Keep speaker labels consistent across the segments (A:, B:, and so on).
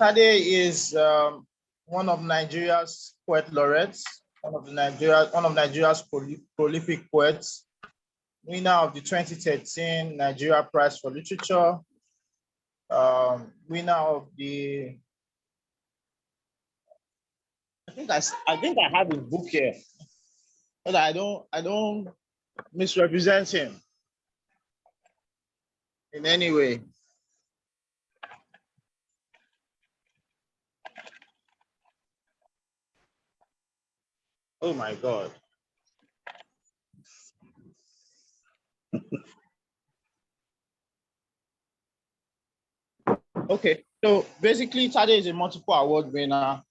A: Tade is one of Nigeria's poet laureates, one of Nigeria's prolific poets, winner of the 2013 Nigeria Prize for Literature, winner of the, I think I have his book here, but I don't misrepresent him in any way. Oh my God. Okay, so basically Tade is a multiple award winner,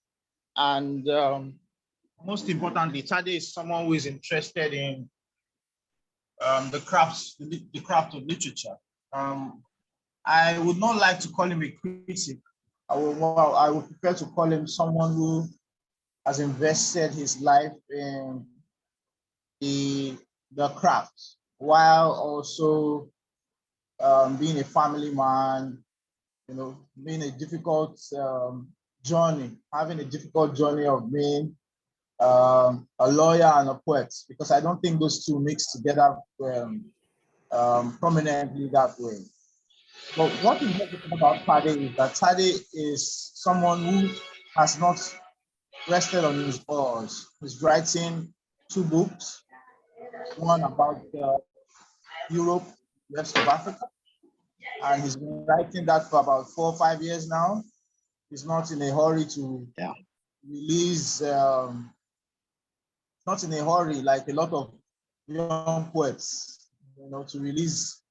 A: and most importantly, Tade is someone who is interested in the craft of literature. I would not like to call him a critic. I would prefer to call him someone who has invested his life in the craft, while also being a family man, being a difficult journey, having a difficult journey of being a lawyer and a poet, because I don't think those two mix together prominently that way. But what is interesting about Tade is that Tade is someone who has not rested on his oars. He's writing 2 books, one about Europe, rest of Africa, and he's been writing that for about 4 or 5 years now. He's not in a hurry to release, not in a hurry like a lot of young poets, to release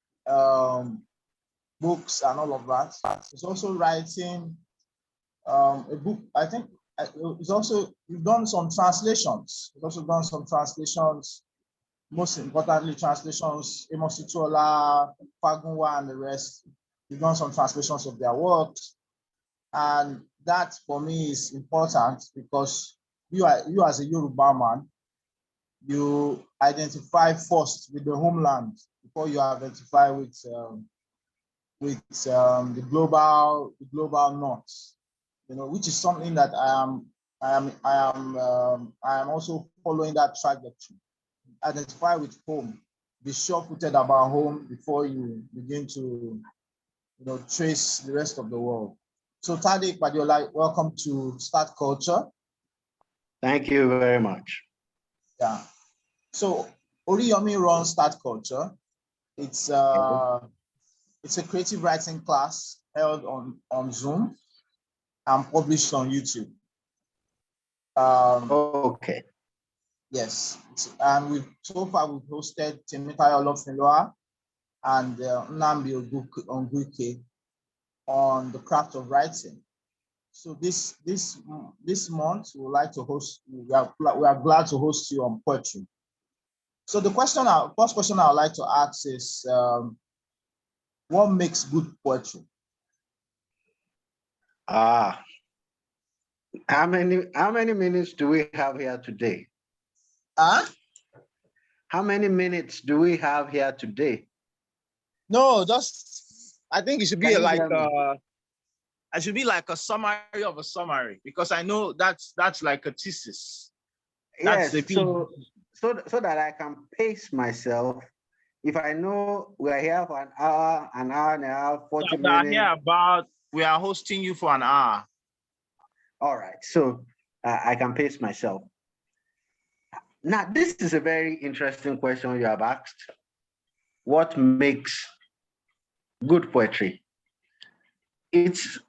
A: books and all of that. He's also writing a book, I think. He's done some translations. He's also done some translations, most importantly, translations, Amos Ituola, Fagunwa, and the rest. He's done some translations of their works. And that for me is important because you as a Yoruba man, you identify first with the homeland before you identify with the global north, which is something that I am also following that trajectory. Identify with home, be sure-footed about home before you begin to trace the rest of the world. So Tade, Ipadeola, welcome to Start Culture.
B: Thank you very much.
A: Yeah. So Oriyomi runs Start Culture. It's a creative writing class held on Zoom and published on YouTube.
B: Okay.
A: Yes, and so far we've hosted Temitayo Olofinoa and Nnamdi Onguike on the craft of writing. So this month we would like to host. We are glad to host you on poetry. So the first question I would like to ask is, what makes good poetry?
B: How many minutes do we have here today? How many minutes do we have here today?
A: No, I think it should be like a summary of a summary, because I know that's like a thesis.
B: Yes, so that I can pace myself. If I know we're here for an hour and a half, 40 minutes.
A: We are hosting you for an hour.
B: All right, so I can pace myself. Now, this is a very interesting question you have asked. What makes good poetry? It's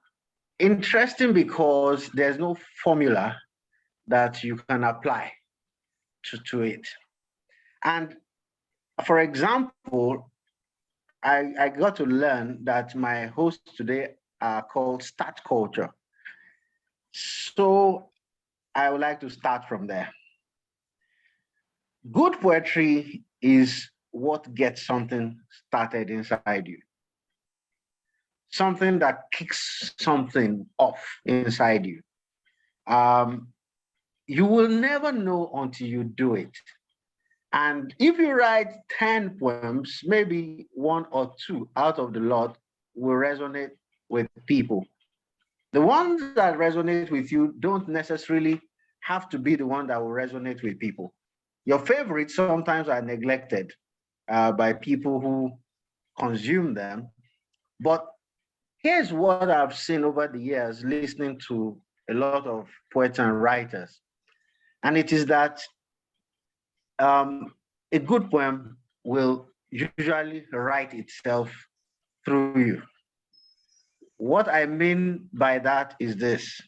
B: interesting because there's no formula that you can apply to it. And for example, I got to learn that my hosts today are called Start Culture. So I would like to start from there. Good poetry is what gets something started inside you. Something that kicks something off inside you. You will never know until you do it. And if you write 10 poems, maybe one or two out of the lot will resonate with people. The ones that resonate with you don't necessarily have to be the one that will resonate with people. Your favorites sometimes are neglected by people who consume them. But here's what I've seen over the years listening to a lot of poets and writers. And it is that um, a good poem will usually write itself through you. What I mean by that is this: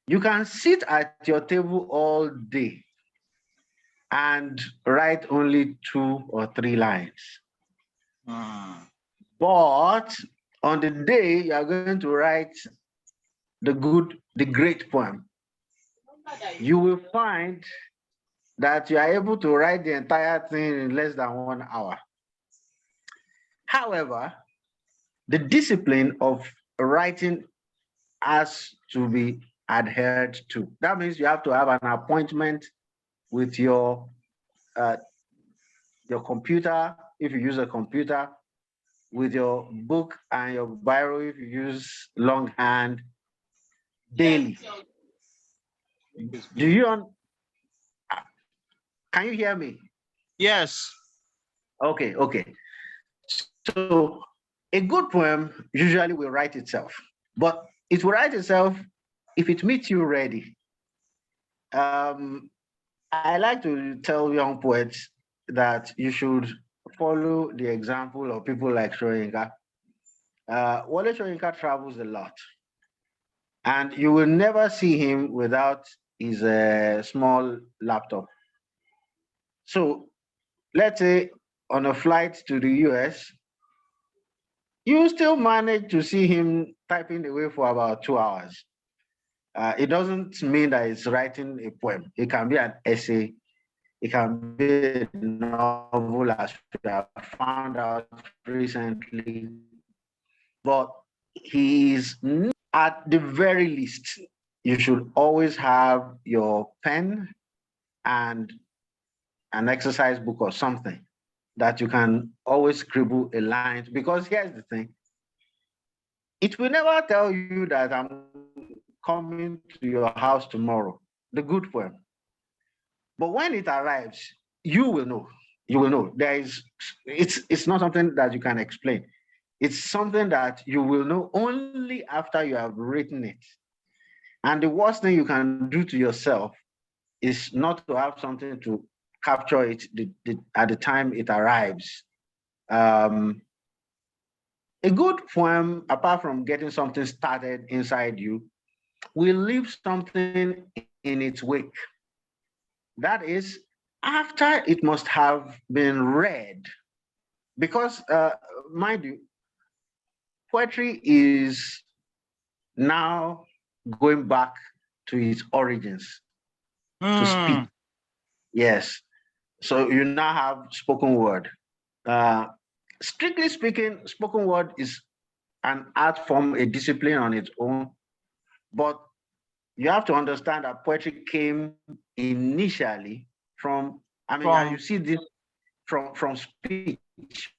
B: you can sit at your table all day and write only 2 or 3 lines. But on the day you are going to write the great poem, you will find that you are able to write the entire thing in less than 1 hour. However, the discipline of writing has to be adhered to. That means you have to have an appointment with uh, your computer, if you use a computer, with your book and your biro, if you use longhand, daily. Do you can you hear me?
A: Yes.
B: Okay. So a good poem usually will write itself, but it will write itself if it meets you ready. Um, I like to tell young poets that you should follow the example of people like Shoyinka. Wale Shoyinka travels a lot, and you will never see him without his small laptop. So let's say on a flight to the US, you still manage to see him typing away for about 2 hours. It doesn't mean that he's writing a poem. It can be an essay. It can be a novel, as we have found out recently. But he's at the very least, you should always have your pen and an exercise book or something that you can always scribble a line. Because here's the thing: it will never tell you that I'm coming to your house tomorrow, the good poem. But when it arrives, you will know. You will know. It's not something that you can explain. It's something that you will know only after you have written it. And the worst thing you can do to yourself is not to have something to capture it at the time it arrives. Um, a good poem, apart from getting something started inside you, will leave something in its wake. That is, after it must have been read. Because, mind you, poetry is now going back to its origins, to speak. Yes. So you now have spoken word. Uh, Strictly speaking, spoken word is an art form, a discipline on its own. But you have to understand that poetry came initially from, I mean, you see this from speech,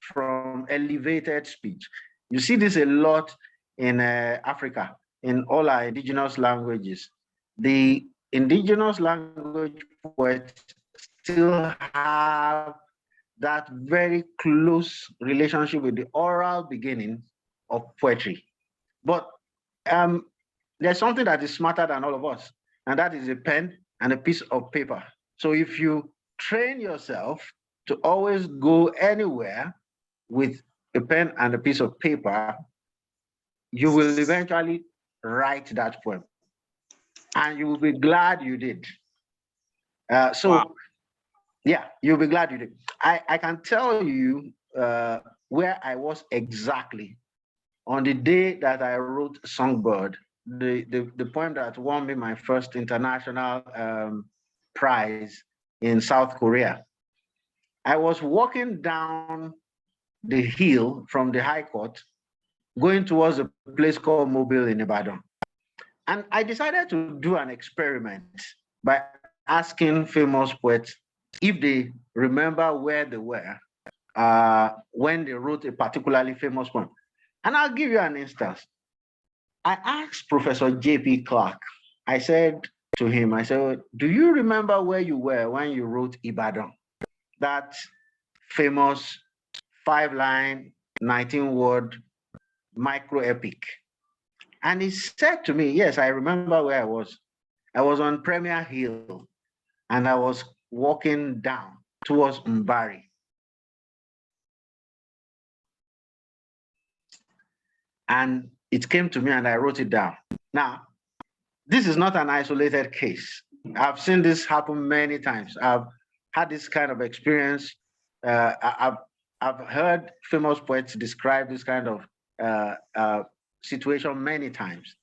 B: from elevated speech. You see this a lot in Africa, in all our indigenous languages. The indigenous language poets still have that very close relationship with the oral beginning of poetry. But um, there's something that is smarter than all of us, and that is a pen and a piece of paper. So if you train yourself to always go anywhere with a pen and a piece of paper, you will eventually write that poem, and you will be glad you did. Wow. Yeah, you'll be glad you did. I can tell you where I was exactly on the day that I wrote Songbird, the poem that won me my first international prize in South Korea. I was walking down the hill from the High Court, going towards a place called Mobile in Ibadan. And I decided to do an experiment by asking famous poets if they remember where they were when they wrote a particularly famous poem. And I'll give you an instance. I asked Professor J.P. Clark, I said to him, I said, do you remember where you were when you wrote Ibadan? That famous 5-line, 19-word micro epic. And he said to me, yes, I remember where I was. I was on Premier Hill and I was walking down towards Mbari. And it came to me and I wrote it down. Now, this is not an isolated case. I've seen this happen many times. I've had this kind of experience. I've heard famous poets describe this kind of situation many times.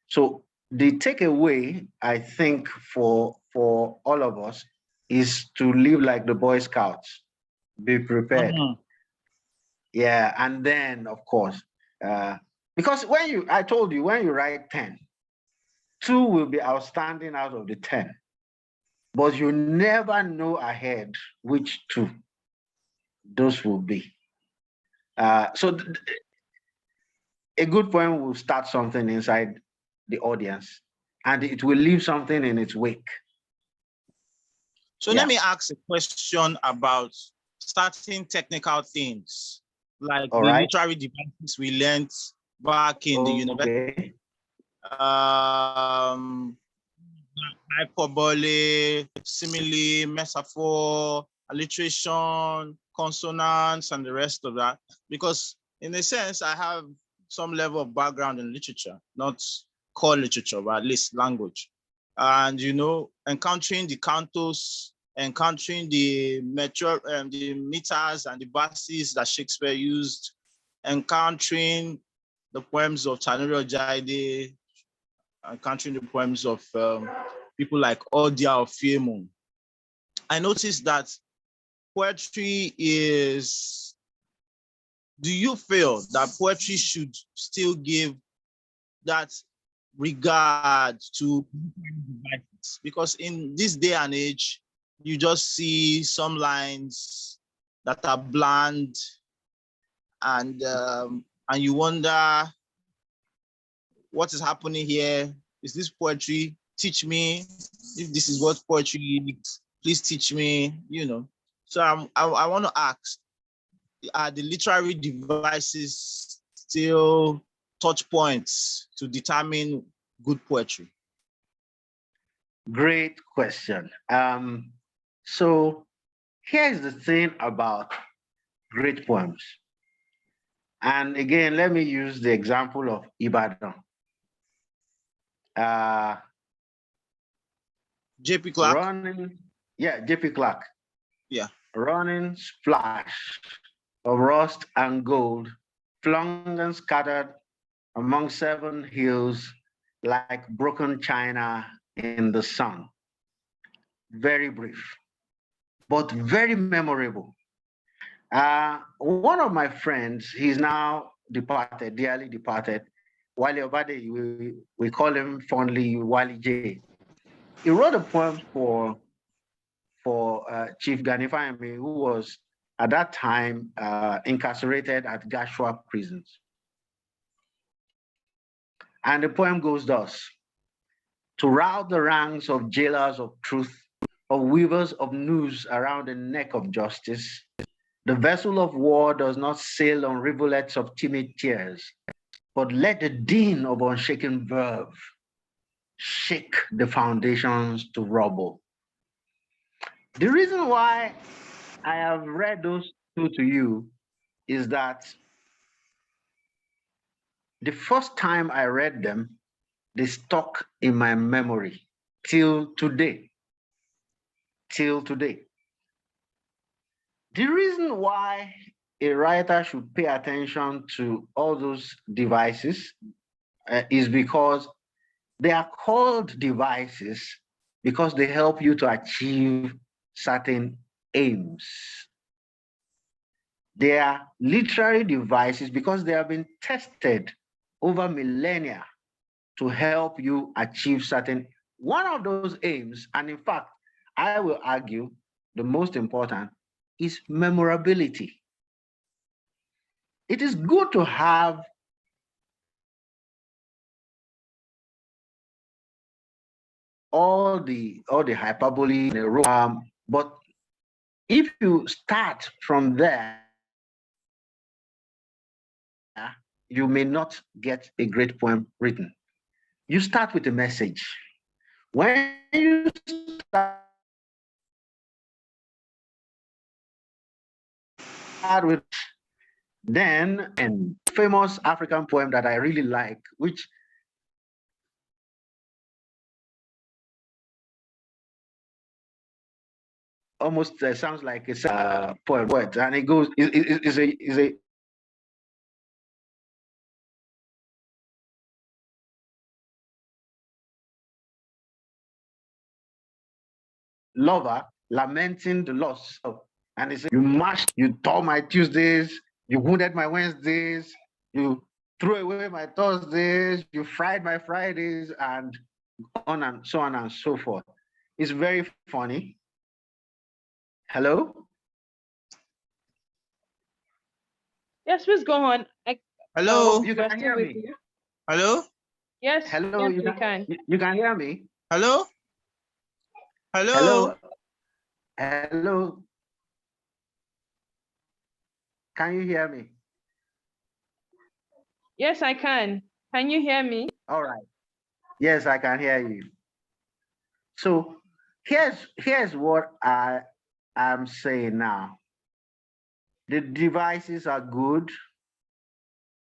B: So the takeaway, I think, for all of us is to live like the Boy Scouts. Be prepared. Yeah, and then of course, because I told you, when you write 10, 2 will be outstanding out of the 10, but you never know ahead which 2 those will be. So a good poem will start something inside the audience, and it will leave something in its wake.
A: So let me ask a question about certain technical things, like the literary devices we learned back in the university. Hyperbole, simile, metaphor, alliteration, consonants, and the rest of that. Because in a sense, I have some level of background in literature, not core literature, but at least language. And, you know, encountering the cantos, encountering the meters and the verses that Shakespeare used, encountering the poems of Tanuri Ojaide, encountering the poems of people like Odia or Fiemon. I noticed that poetry is, do you feel that poetry should still give that regard to devices? Because in this day and age, you just see some lines that are bland, and you wonder what is happening here. Is this poetry? Teach me. If this is what poetry is, please teach me. You know. So I want to ask: are the literary devices still touch points to determine good poetry?
B: Great question. So here's the thing about great poems. And again, let me use the example of Ibadan.
A: J.P. Clark.
B: J.P. Clark.
A: Yeah.
B: Running splash of rust and gold, flung and scattered among 7 hills like broken china in the sun. Very brief, but very memorable. One of my friends, he's now departed, dearly departed, Wale Obade, we call him fondly Wali J. He wrote a poem for Chief Gani Fahimi, who was at that time incarcerated at Gashua prisons. And the poem goes thus: to rout the ranks of jailers of truth, of weavers of noose around the neck of justice, the vessel of war does not sail on rivulets of timid tears, but let the din of unshaken verve shake the foundations to rubble. The reason why I have read those 2 to you is that the first time I read them, they stuck in my memory till today. Till today. The reason why a writer should pay attention to all those devices is because they are called devices because they help you to achieve certain aims. They are literary devices because they have been tested over millennia to help you achieve certain, one of those aims, and in fact, I will argue the most important, is memorability. It is good to have all the hyperbole in a row, but if you start from there, you may not get a great poem written. You start with a message. When you start with then and famous African poem that I really like, which almost sounds like a poem, and it goes is a lover lamenting the loss of, and he said, "You mashed, you tore my Tuesdays, you wounded my Wednesdays, you threw away my Thursdays, you fried my Fridays, and on and so forth." It's very funny. Hello?
C: Yes, please go on.
A: Hello?
B: You can hear me?
C: You.
A: Hello?
C: Yes,
B: Hello,
C: yes, we can.
B: You can hear me?
A: Hello?
B: Hello? Hello? Can you hear me?
C: Yes, I can. Can you hear me?
B: All right. Yes, I can hear you. So here's what I am saying now. The devices are good,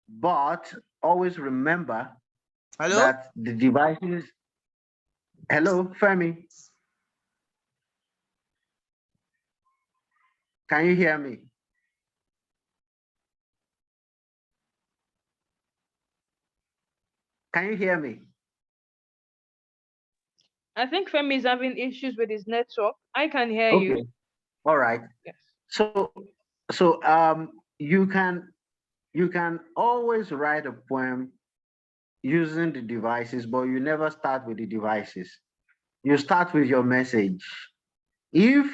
B: but always remember
A: Hello?
B: that the devices. Hello, Femi. Can you hear me? Can you hear me?
C: I think Femi is having issues with his network. I can hear
B: Okay.
C: you.
B: All right.
C: Yes.
B: So you can always write a poem using the devices, but you never start with the devices. You start with your message. If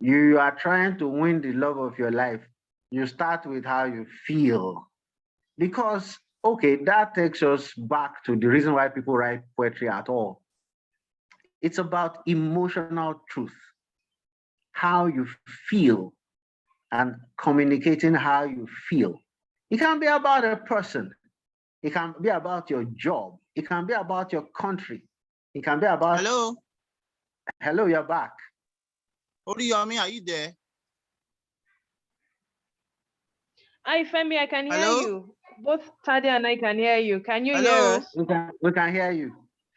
B: you are trying to win the love of your life, you start with how you feel. Because, okay, that takes us back to the reason why people write poetry at all. It's about emotional truth, how you feel, and communicating how you feel. It can be about a person, it can be about your job, it can be about your country, it can be about.
A: Hello?
B: Hello, you're back.
A: Oriyomi, are you there?
C: Hi, Femi, I can hear
A: Hello?
C: you. Both Tade and I can hear you. Can you hear
A: Hello?
C: us?
B: We can hear you.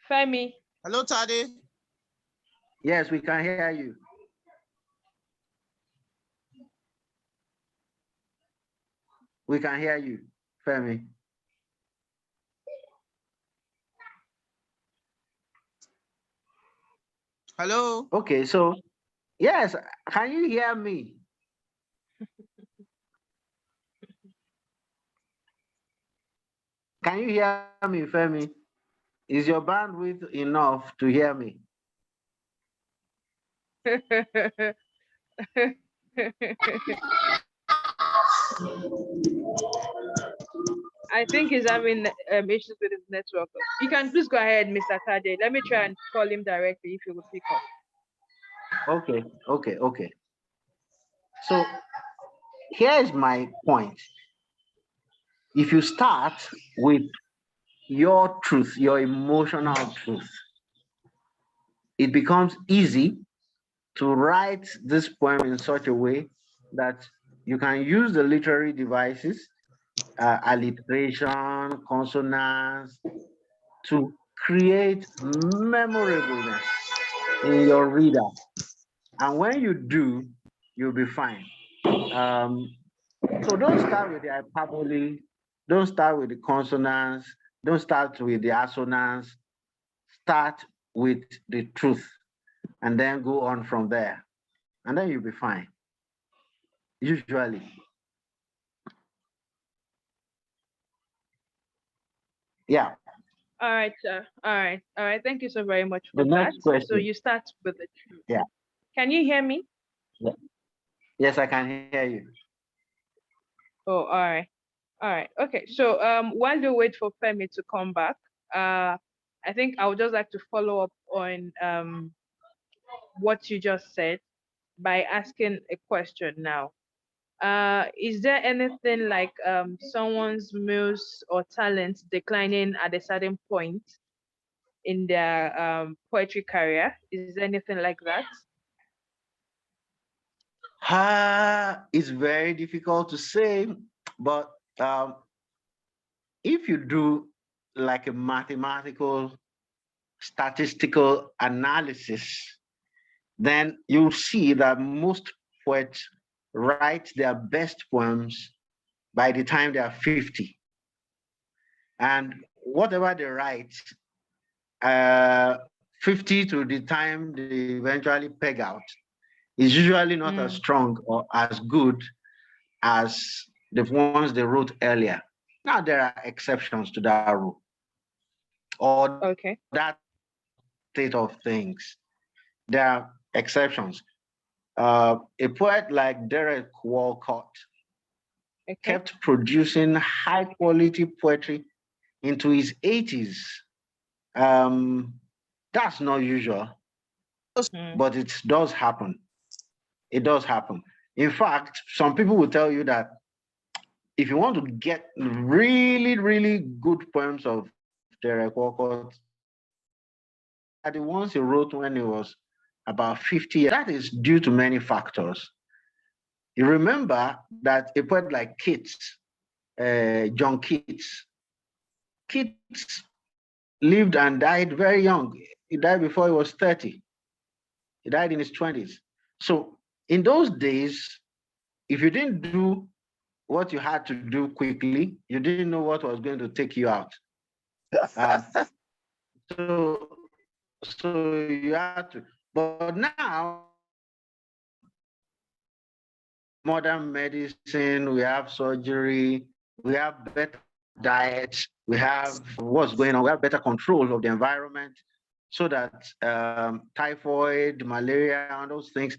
C: Femi.
A: Hello, Tade?
B: Yes, we can hear you. We can hear you, Femi.
A: Hello?
B: Okay, so yes, can you hear me? Can you hear me, Femi? Is your bandwidth enough to hear me?
C: I think he's having issues with his network. You can please go ahead, Mr. Tade. Let me try and call him directly if he will pick up.
B: Okay. So here's my point. If you start with your truth, your emotional truth, it becomes easy to write this poem in such a way that you can use the literary devices, alliteration, consonants, to create memorableness in your reader. And when you do, you'll be fine. So don't start with the hyperbole, don't start with the consonants, don't start with the assonance, start with the truth, and then go on from there. And then you'll be fine. Usually. Yeah.
C: All right, sir. All right. Thank you so very much
B: The
C: for that.
B: next
C: So
B: question.
C: you start with the truth.
B: Yeah.
C: Can you hear me?
B: Yes, I can hear you.
C: Oh, all right. All right. Okay. So while you wait for Femi to come back, I think I would just like to follow up on what you just said by asking a question now. Is there anything like someone's muse or talent declining at a certain point in their poetry career? Is there anything like that?
B: It's very difficult to say, but um, if you do like a mathematical, statistical analysis, then you'll see that most poets write their best poems by the time they are 50. And whatever they write, 50 to the time they eventually peg out, is usually not as strong or as good as the ones they wrote earlier. Now, there are exceptions to that rule or
C: Okay.
B: that state of things. There are exceptions. A poet like Derek Walcott
C: Okay.
B: kept producing high quality poetry into his 80s. That's not usual, but it does happen. It does happen. In fact, some people will tell you that if you want to get really, really good poems of Derek Walcott, are the ones he wrote when he was about 50 years. That is due to many factors. You remember that a poet like Keats, John Keats, Keats lived and died very young. He died before he was 30. He died in his 20s. So in those days, if you didn't do what you had to do quickly, you didn't know what was going to take you out. So, so you had to. But now modern medicine, we have surgery, we have better diet, we have what's going on, we have better control of the environment so that typhoid, malaria, and those things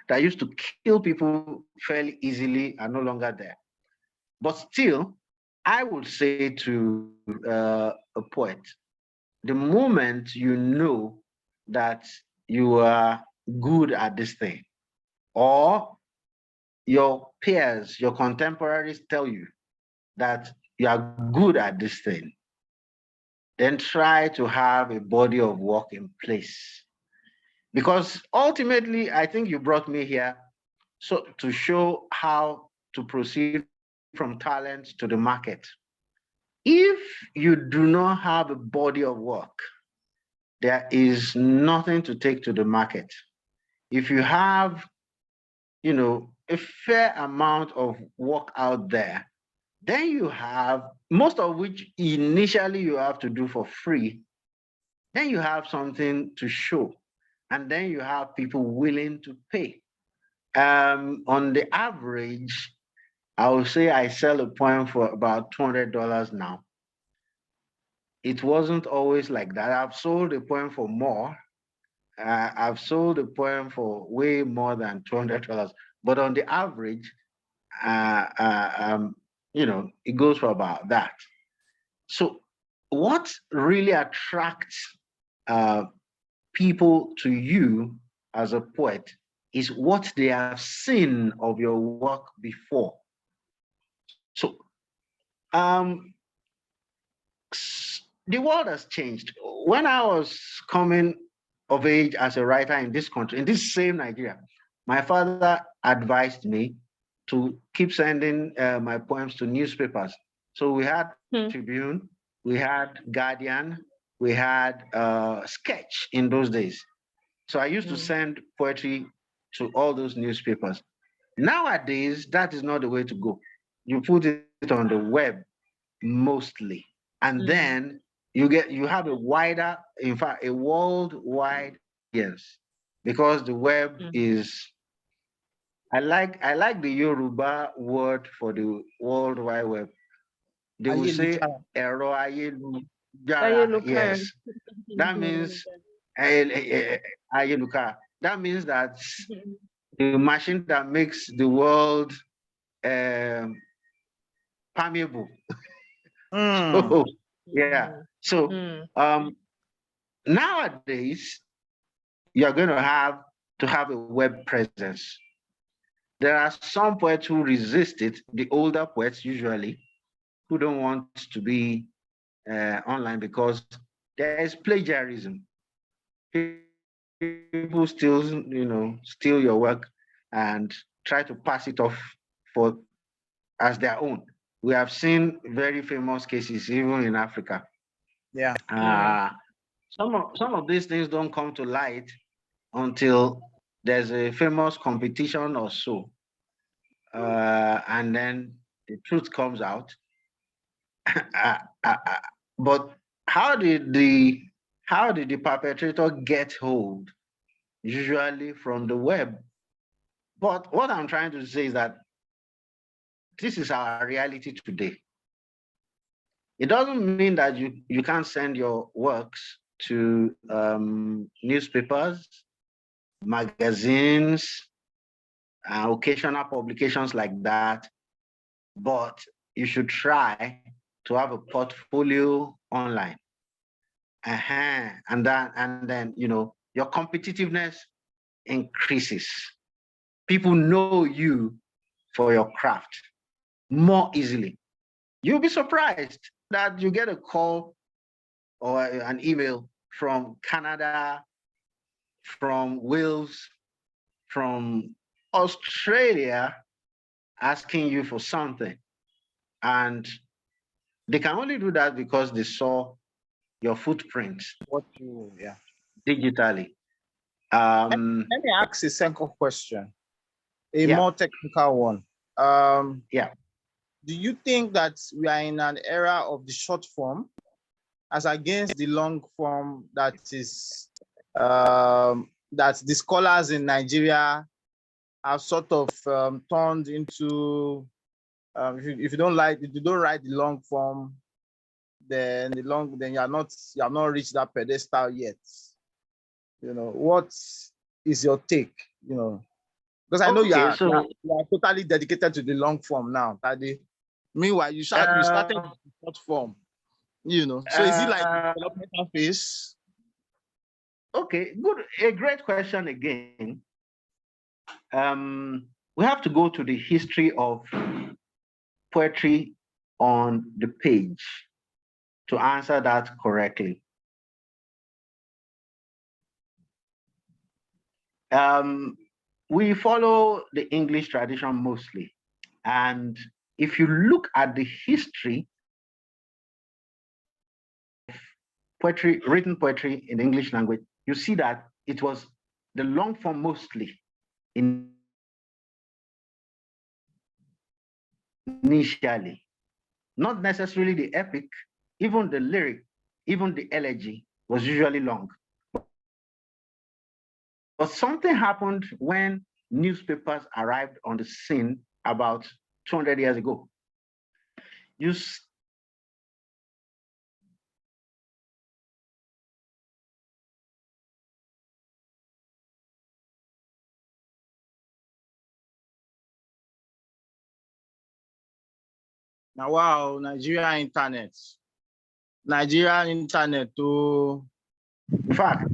B: that used to kill people fairly easily are no longer there. But still, I would say to a poet, the moment you know that you are good at this thing, or your peers, your contemporaries tell you that you are good at this thing, then try to have a body of work in place. Because ultimately, I think you brought me here so to show how to proceed from talent to the market. If you do not have a body of work, there is nothing to take to the market. If you have, a fair amount of work out there, then you have, most of which initially you have to do for free, then you have something to show. And then you have people willing to pay. On the average, I would say I sell a poem for about $200 now. It wasn't always like that. I've sold a poem for more. I've sold a poem for way more than $200. But on the average, uh, uh, um, it goes for about that. So, what really attracts uh, people to you as a poet is what they have seen of your work before. So, um, the world has changed. When I was coming of age as a writer in this country, in this same Nigeria, my father advised me to keep sending my poems to newspapers. So we had Tribune, we had Guardian, we had Sketch in those days. So I used to send poetry to all those newspapers. Nowadays, that is not the way to go. You put it on the web mostly, and then you have a wider, in fact, a worldwide audience, because the web is. I like the Yoruba word for the World Wide Web. They will say "Ẹ̀rọ ayélujára." Yes, that means ayélujára. That means that the machine that makes the world permeable. So, yeah. So nowadays, you're going to have a web presence. There are some poets who resist it, the older poets usually, who don't want to be online because there is plagiarism. People still, steal your work and try to pass it off for as their own. We have seen very famous cases even in Africa.
A: Yeah.
B: Some of these things don't come to light until there's a famous competition or so, and then the truth comes out. But how did the perpetrator get hold? Usually from the web. But what I'm trying to say is that this is our reality today. It doesn't mean that you can't send your works to newspapers, magazines, occasional publications like that, but you should try to have a portfolio online. And then your competitiveness increases. People know you for your craft more easily. You'll be surprised that you get a call or an email from Canada, from Wales, from Australia, asking you for something. And they can only do that because they saw your footprint digitally.
A: Let me ask a second question, a more technical one. Do you think that we are in an era of the short form as against the long form that is that the scholars in Nigeria have sort of turned into if you don't write the long form, then you have not reached that pedestal yet. What is your take? Because I know you are totally dedicated to the long form now, Tade. Meanwhile, you started the short form. So is it like the developmental phase?
B: Okay, good. A great question again. We have to go to the history of poetry on the page to answer that correctly. We follow the English tradition mostly. And if you look at the history of poetry, written poetry in the English language, you see that it was the long form mostly initially. Not necessarily the epic, even the lyric, even the elegy was usually long. But something happened when newspapers arrived on the scene about 200 years ago.
A: Now, wow, Nigerian internet too.
B: In fact,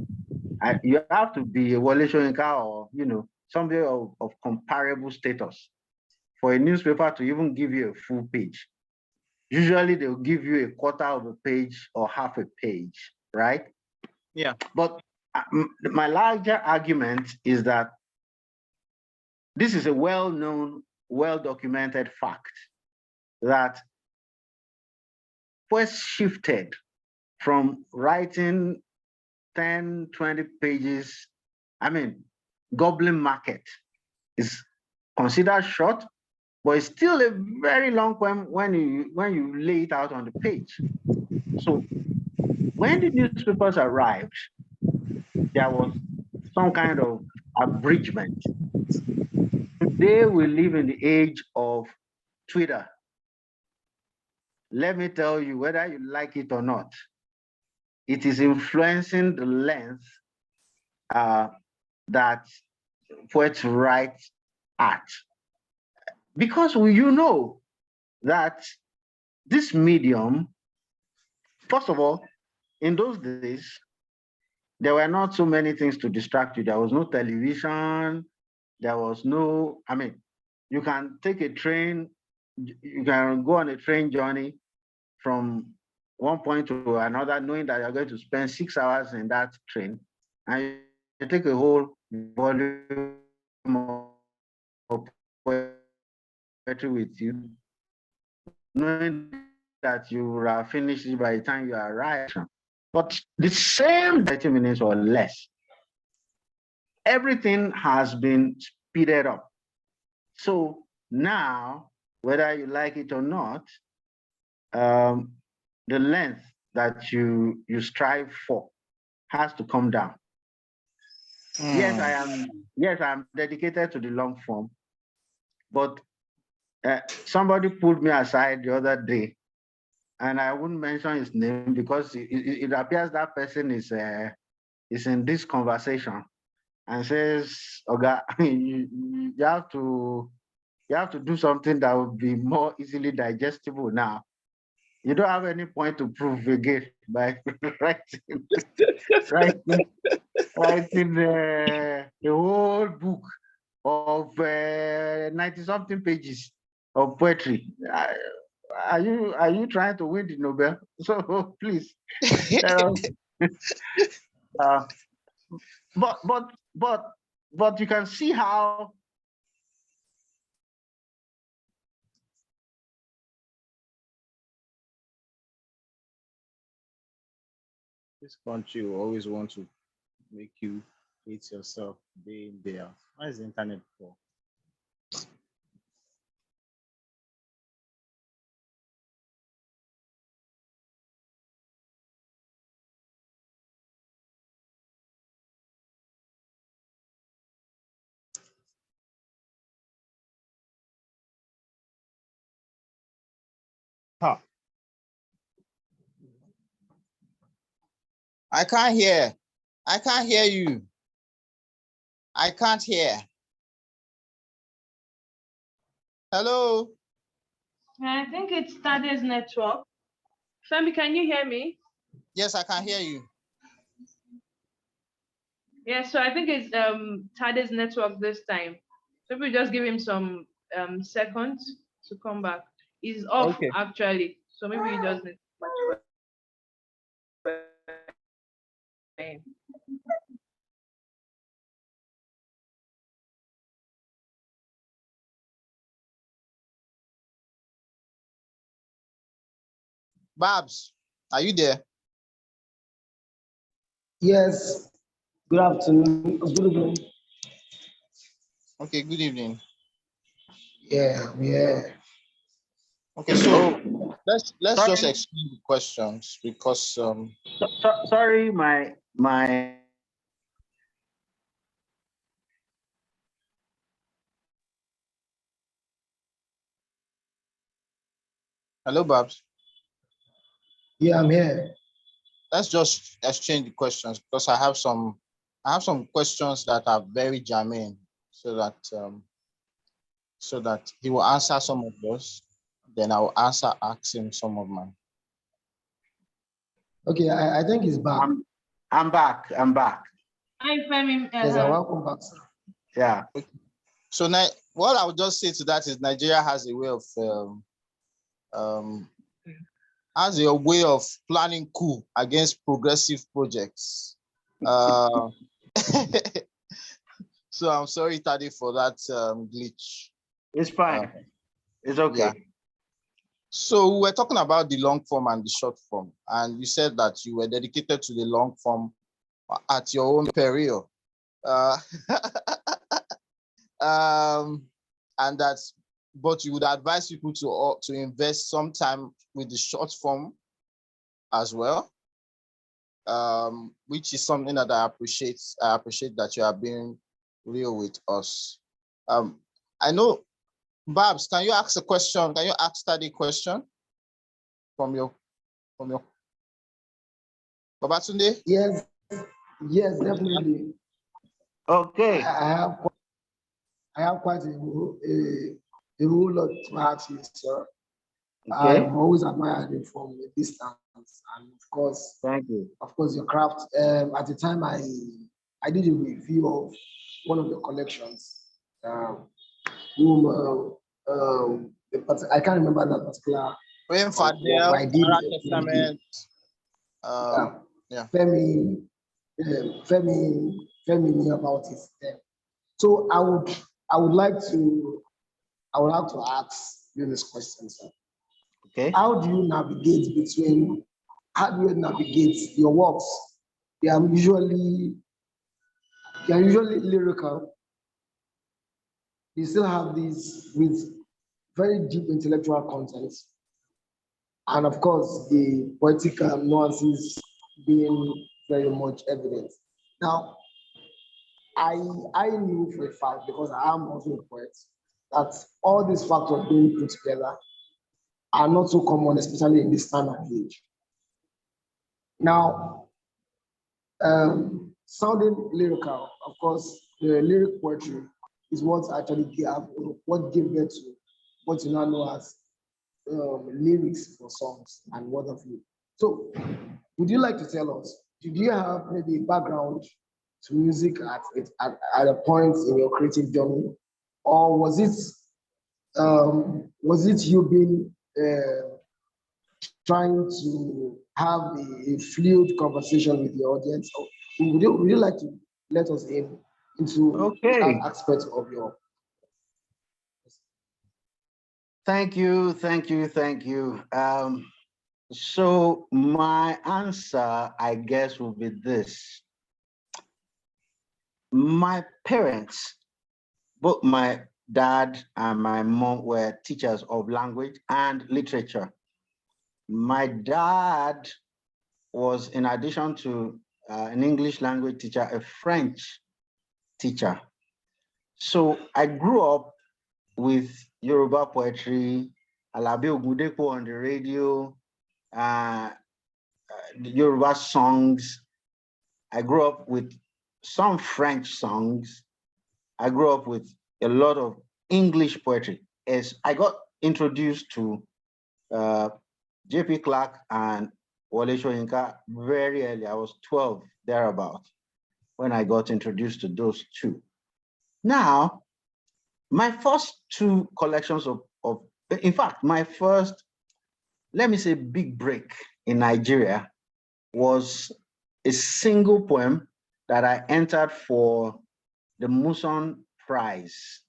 B: you have to be a Wole Soyinka or somebody of comparable status for a newspaper to even give you a full page. Usually they'll give you a quarter of a page or half a page, right?
A: Yeah.
B: But my larger argument is that this is a well-known, well-documented fact that poets shifted from writing 10, 20 pages. I mean, Goblin Market is considered short, but it's still a very long poem when you lay it out on the page. So when the newspapers arrived, there was some kind of abridgment. Today we live in the age of Twitter. Let me tell you, whether you like it or not, it is influencing the length that poets write art. Because you know that this medium, first of all, in those days, there were not so many things to distract you. There was no television. There was no, I mean, you can take a train, you can go on a train journey from one point to another, knowing that you're going to spend 6 hours in that train, and you take a whole volume of poetry with you, knowing that you will have finished it by the time you arrive. But the same 30 minutes or less, everything has been speeded up. So now, whether you like it or not, the length that you strive for has to come down. Yes, I am. Yes, I'm dedicated to the long form, but somebody pulled me aside the other day, and I wouldn't mention his name because it appears that person is in this conversation, and says, "Oga, you have to do something that would be more easily digestible now. You don't have any point to prove again by writing the whole book of 90-something pages of poetry. Are you trying to win the Nobel? So please, uh, uh, but you can see how
A: This country will always want to make you hate yourself day in, day out. Why is the internet for? Huh. I can't hear. I can't hear you. I can't hear. Hello?
C: I think it's Tade's network. Femi, can you hear me?
A: Yes, I can hear you.
C: Yeah, so I think it's Tade's network this time. So we just give him some seconds to come back. He's off
A: Okay.
C: actually, so maybe he just needs much time.
A: Babs, are you there?
D: Yes. Good afternoon. Good evening.
A: Okay, good evening.
D: Yeah, yeah.
A: Okay, so let's just
B: sorry,
A: explain the questions because
B: sorry, my
A: hello Babs.
D: Yeah, I'm here.
A: Let's just exchange the questions because I have some questions that are very germane so that he will answer some of those, then I will ask him some of mine.
D: Okay, I think he's back.
B: I'm back. I'm back.
C: Hi, Femi.
D: Yes, welcome back, sir.
B: Yeah.
A: So now, what I would just say to that is Nigeria has a way of planning coup against progressive projects. So I'm sorry, Tade, for that glitch.
B: It's fine. It's okay.
A: Yeah. So we're talking about the long form and the short form, and you said that you were dedicated to the long form at your own peril. And that's, but you would advise people to invest some time with the short form as well, which is something that I appreciate. I appreciate that you are being real with us. I know, Babs, can you ask a question? Can you ask Tade a question from your Babatunde?
D: Yes, yes, definitely.
B: Okay.
D: I have I have quite a whole lot to ask you, sir.
B: Okay.
D: I've always admired you from a distance, and
B: Thank you.
D: of course, your craft. At the time, I did a review of one of your collections. Whom I can't remember that particular.
A: Fadel,
D: I did.
A: Testament. Yeah.
D: Femi, Femi knew about it. So I would like to, I would have to ask you this question, sir.
B: Okay.
D: How do you navigate between, how do you navigate your works? They are usually, lyrical. You still have these with very deep intellectual content. And of course, the poetical nuances being very much evident. Now, I knew for a fact, because I am also a poet, that all these factors being put together are not so common, especially in this time and age. Now, sounding lyrical, of course, the lyric poetry is what actually gave birth to what you now know as lyrics for songs and what have you. So, would you like to tell us, did you have maybe a background to music at a point in your creative journey, or was it you being trying to have a fluid conversation with the audience? Or would you like to let us in into that
B: Okay.
D: aspect of your?
B: Thank you. Thank you. Thank you. So my answer, I guess, will be this. My parents, both my dad and my mom, were teachers of language and literature. My dad was, in addition to an English language teacher, a French teacher. So I grew up with Yoruba poetry, Alabi Ogundepo on the radio, Yoruba songs. I grew up with some French songs. I grew up with a lot of English poetry. As I got introduced to J.P. Clark and Wole Soyinka very early. I was 12, thereabout, when I got introduced to those two. Now, my first two collections in fact, my first, let me say, big break in Nigeria was a single poem that I entered for the Muson Prize.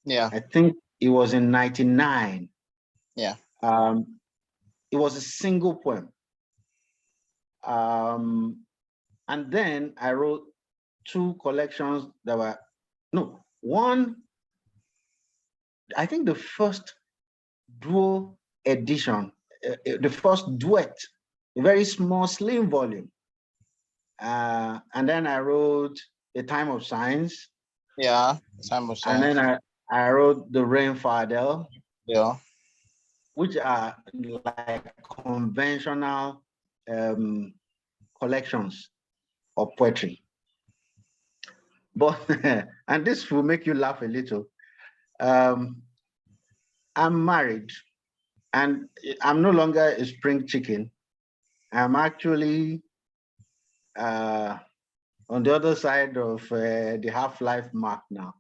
A: Yeah.
B: I think it was in 99.
A: Yeah.
B: It was a single poem. And then I wrote two collections that were, no, one, I think the first dual edition, the first duet, a very small, slim volume. And then I wrote A Time of Science.
A: Yeah, Time of Science.
B: And then I wrote The Rain Fardell.
A: Yeah.
B: Which are like conventional collections of poetry. But, and this will make you laugh a little. I'm married and I'm no longer a spring chicken. I'm actually on the other side of the half-life mark now.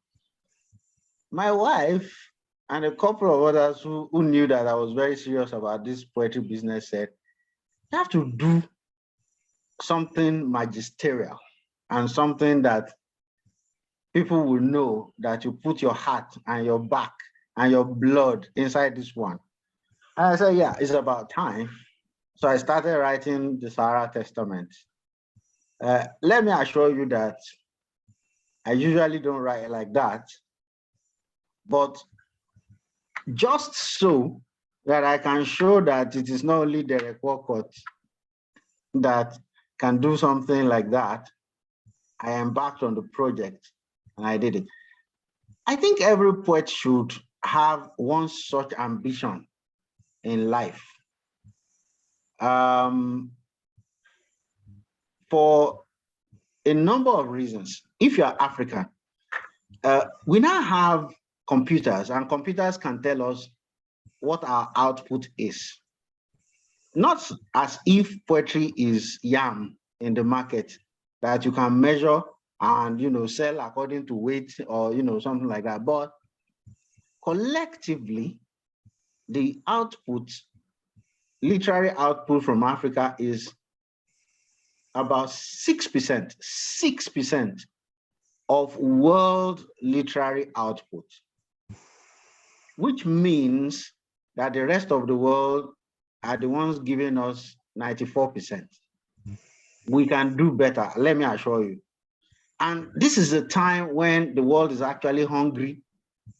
B: My wife and a couple of others who knew that I was very serious about this poetry business said, you have to do something magisterial and something that people will know that you put your heart and your back and your blood inside this one. And I said, yeah, it's about time. So I started writing the Sahara Testament. Let me assure you that I usually don't write like that, but just so that I can show that it is not only Derek Walcott that can do something like that, I embarked on the project and I did it. I think every poet should have one such ambition in life. For a number of reasons. If you're African, we now have computers, and computers can tell us what our output is. Not as if poetry is yam in the market that you can measure and sell according to weight or something like that, but collectively the output, literary output from Africa is about 6% of world literary output, which means that the rest of the world are the ones giving us 94%. We can do better, let me assure you. And this is a time when the world is actually hungry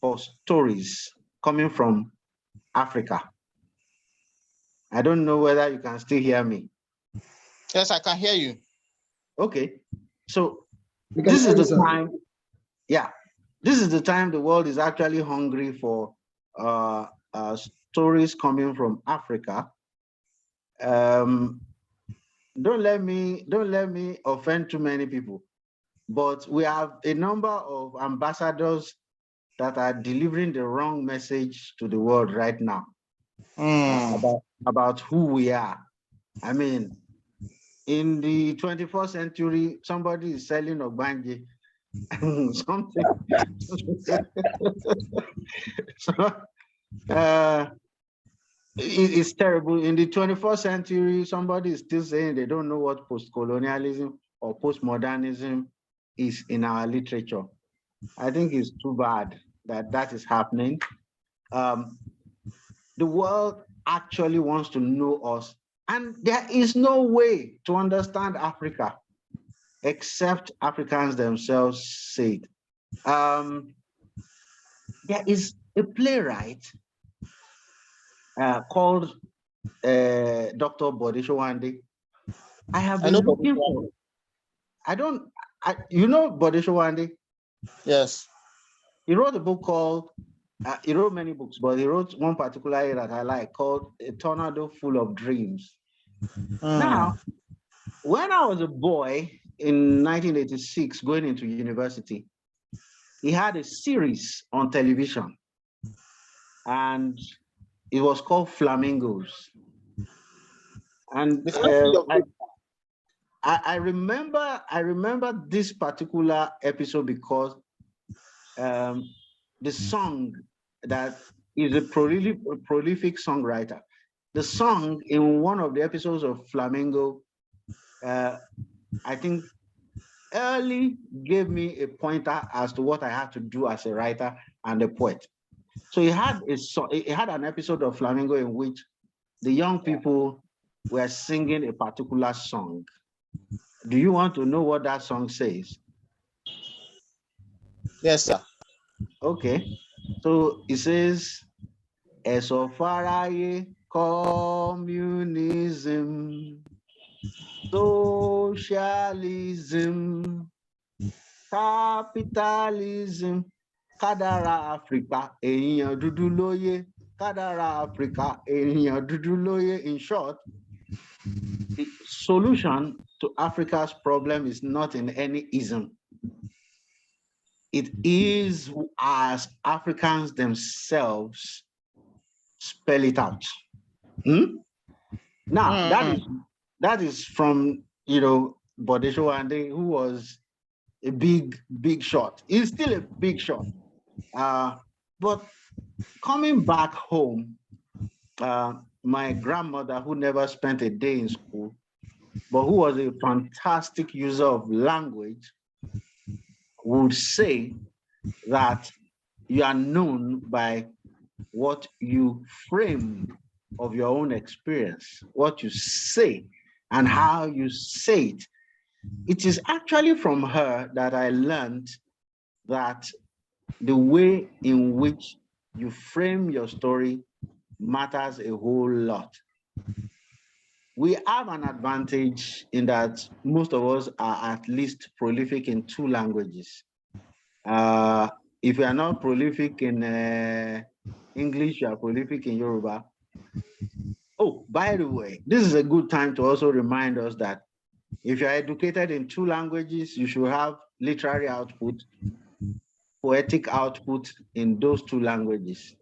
B: for stories coming from Africa. I don't know whether you can still hear me.
A: Yes, I can hear you.
B: Okay, so this is the time, this is the time the world is actually hungry for stories coming from Africa. Don't let me offend too many people, but we have a number of ambassadors that are delivering the wrong message to the world right now about who we are. I mean, in the 21st century, somebody is selling Ogbanje, something. It's terrible. In the 21st century, somebody is still saying they don't know what post-colonialism or postmodernism is in our literature. I think it's too bad that that is happening. The world actually wants to know us, and there is no way to understand Africa except Africans themselves say it. There is a playwright called Dr. Bode Sowande. I have been looking for. You know Bode Sowande?
A: Yes.
B: He wrote a book called. He wrote many books, but he wrote one particularly that I like called A Tornado Full of Dreams. Now, when I was a boy in 1986, going into university, he had a series on television, and it was called Flamingos. And I remember this particular episode because the song that is a prolific songwriter. The song in one of the episodes of Flamingo, I think early gave me a pointer as to what I had to do as a writer and a poet. So he had an episode of Flamingo in which the young people were singing a particular song. Do you want to know what that song says?
A: Yes, sir.
B: Okay. So it says, Esofaraye communism, socialism, capitalism, Kádàrá Africa, èèyàn dúdú lóyè, Kádàrá Africa, èèyàn dúdú lóyè. In short, the solution to Africa's problem is not in any ism. It is as Africans themselves spell it out. Now, that is from, Bode Sowande, who was a big shot. He's still a big shot. But coming back home, my grandmother, who never spent a day in school, but who was a fantastic user of language, would say that you are known by what you frame of your own experience, what you say and how you say it. It is actually from her that I learned that the way in which you frame your story matters a whole lot. We have an advantage in that most of us are at least prolific in 2 languages. If you are not prolific in English, you are prolific in Yoruba. Oh, by the way, this is a good time to also remind us that if you are educated in 2 languages, you should have literary output poetic output in those two languages.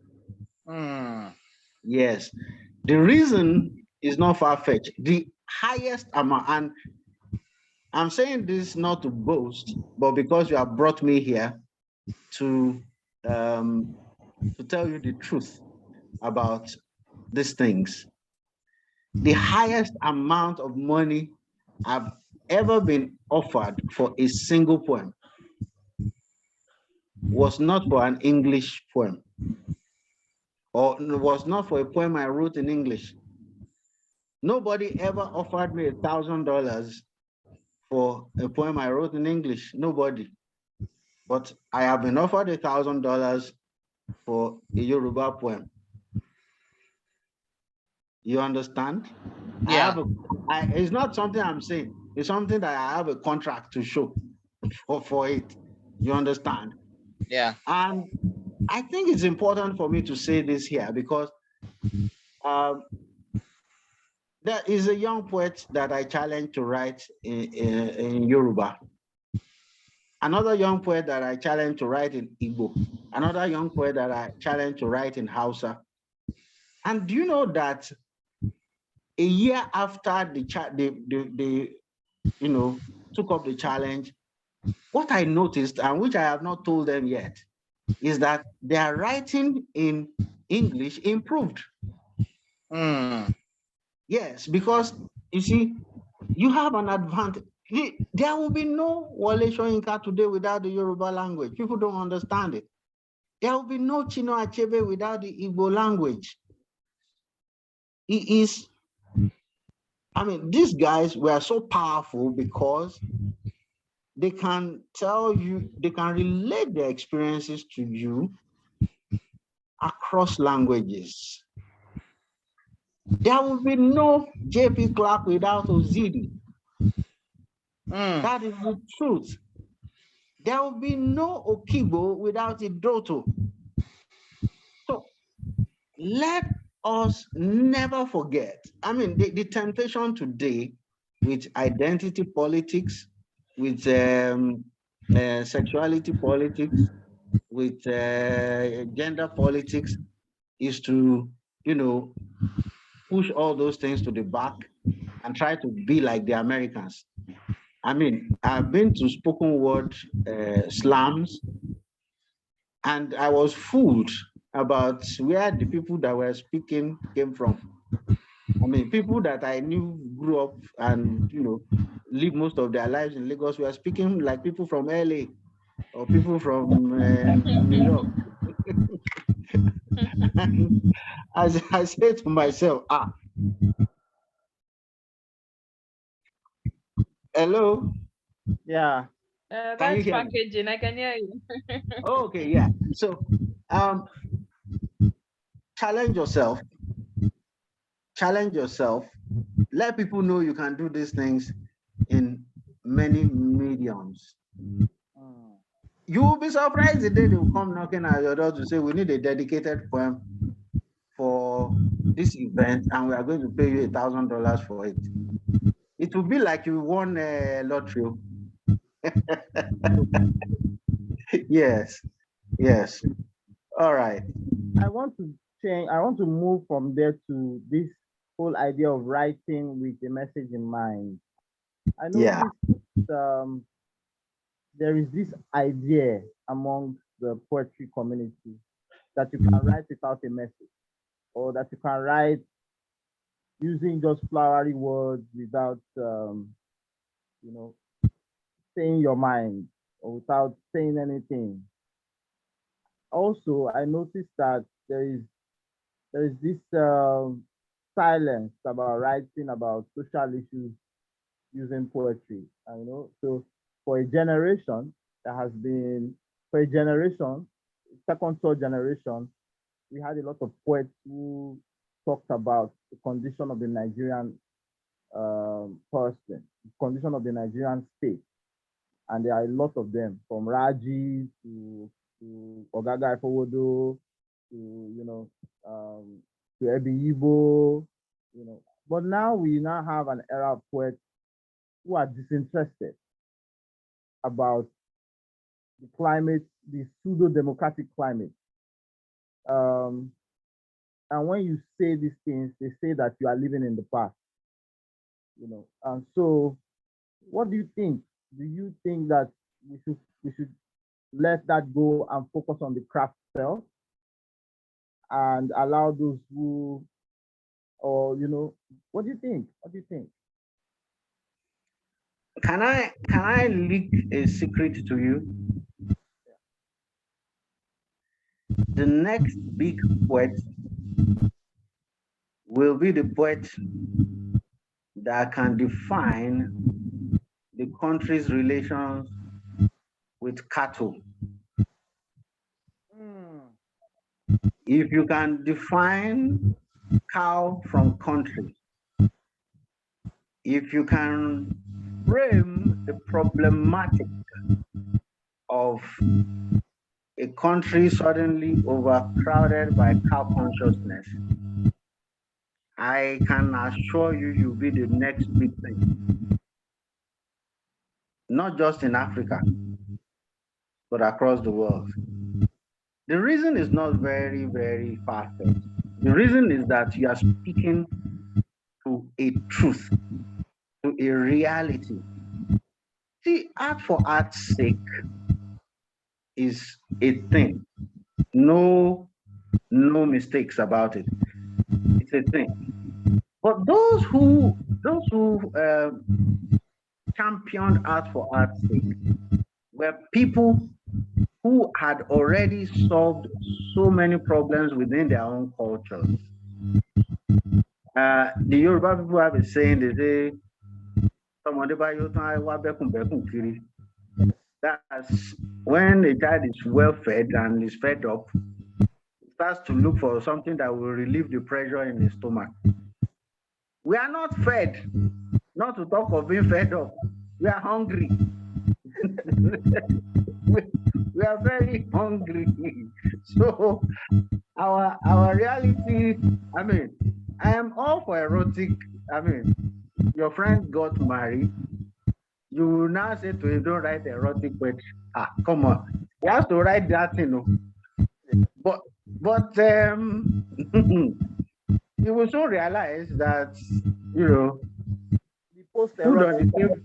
B: Yes. The reason is not far-fetched. The highest amount, and I'm saying this not to boast, but because you have brought me here to tell you the truth about these things. The highest amount of money I've ever been offered for a single poem was not for an English poem, or was not for a poem I wrote in English. Nobody ever offered me $1,000 for a poem I wrote in English. Nobody. But I have been offered $1,000 for a Yoruba poem. You understand?
A: Yeah.
B: It's not something I'm saying. It's something that I have a contract to show for it. You understand?
A: Yeah.
B: And I think it's important for me to say this here because there is a young poet that I challenged to write in Yoruba. Another young poet that I challenged to write in Igbo. Another young poet that I challenged to write in Hausa. And do you know that a year after they took up the challenge, what I noticed, and which I have not told them yet, is that their writing in English improved. Yes, because you see, you have an advantage. There will be no Wole Soyinka today without the Yoruba language. People don't understand it. There will be no Chino Achebe without the Igbo language. It is, I mean, these guys were so powerful because they can tell you, they can relate their experiences to you across languages. There will be no J.P. Clark without Ozidi. That is the truth. There will be no Okibo without Idoto. So let us never forget. I mean, the temptation today with identity politics, with sexuality politics, with gender politics is to, push all those things to the back and try to be like the Americans. I mean, I've been to spoken word slams, and I was fooled about where the people that were speaking came from. I mean, people that I knew grew up and, live most of their lives in Lagos were speaking like people from LA or people from New York. As I say to myself, hello?
A: Yeah.
B: Can you
C: That's
B: hear me?
C: packaging. I can hear you.
B: Oh, okay, yeah. So challenge yourself. Challenge yourself. Let people know you can do these things in many mediums. You will be surprised the day they will come knocking at your door to say, we need a dedicated poem for this event, and we are going to pay you $1,000 for it. It will be like you won a lottery. Yes, yes. All right.
A: I want to change. I want to move from there to this whole idea of writing with a message in mind. I know
B: Yeah.
A: there is this idea among the poetry community that you can write without a message, or that you can write using just flowery words without, saying your mind, or without saying anything. Also, I noticed that there is this silence about writing about social issues using poetry. So for a generation that has been for a generation, second, third generation, we had a lot of poets who talked about the condition of the Nigerian person, the condition of the Nigerian state, and there are a lot of them, from Raji to Ogaga Ifowodo to to Ebi Igbo, But now we now have an era of poets who are disinterested about the climate the pseudo-democratic climate. Um, and when you say these things, they say that you are living in the past, And so, what do you think? Do you think that we should let that go and focus on the craft itself and allow those who, or what do you think? What do you think?
B: Can I leak a secret to you? The next big poet will be the poet that can define the country's relations with cattle.
A: Mm.
B: If you can define cow from country, if you can frame the problematic of a country suddenly overcrowded by cow consciousness, I can assure you you'll be the next big thing, not just in Africa, but across the world. The reason is not very, very far-fetched. The reason is that you are speaking to a truth, to a reality. See, art for art's sake is a thing. No mistakes about it. It's a thing. But those who championed art for art's sake were people who had already solved so many problems within their own cultures. The Yoruba people have a saying, they say, that's when a child is well fed and is fed up, starts to look for something that will relieve the pressure in his stomach. We are not fed, not to talk of being fed up. We are hungry. we are very hungry. So our reality, I am all for erotic. Your friend got married. You will now say to him, don't write erotic poetry. Come on. He has to write that, But you will soon realize that, food on the table.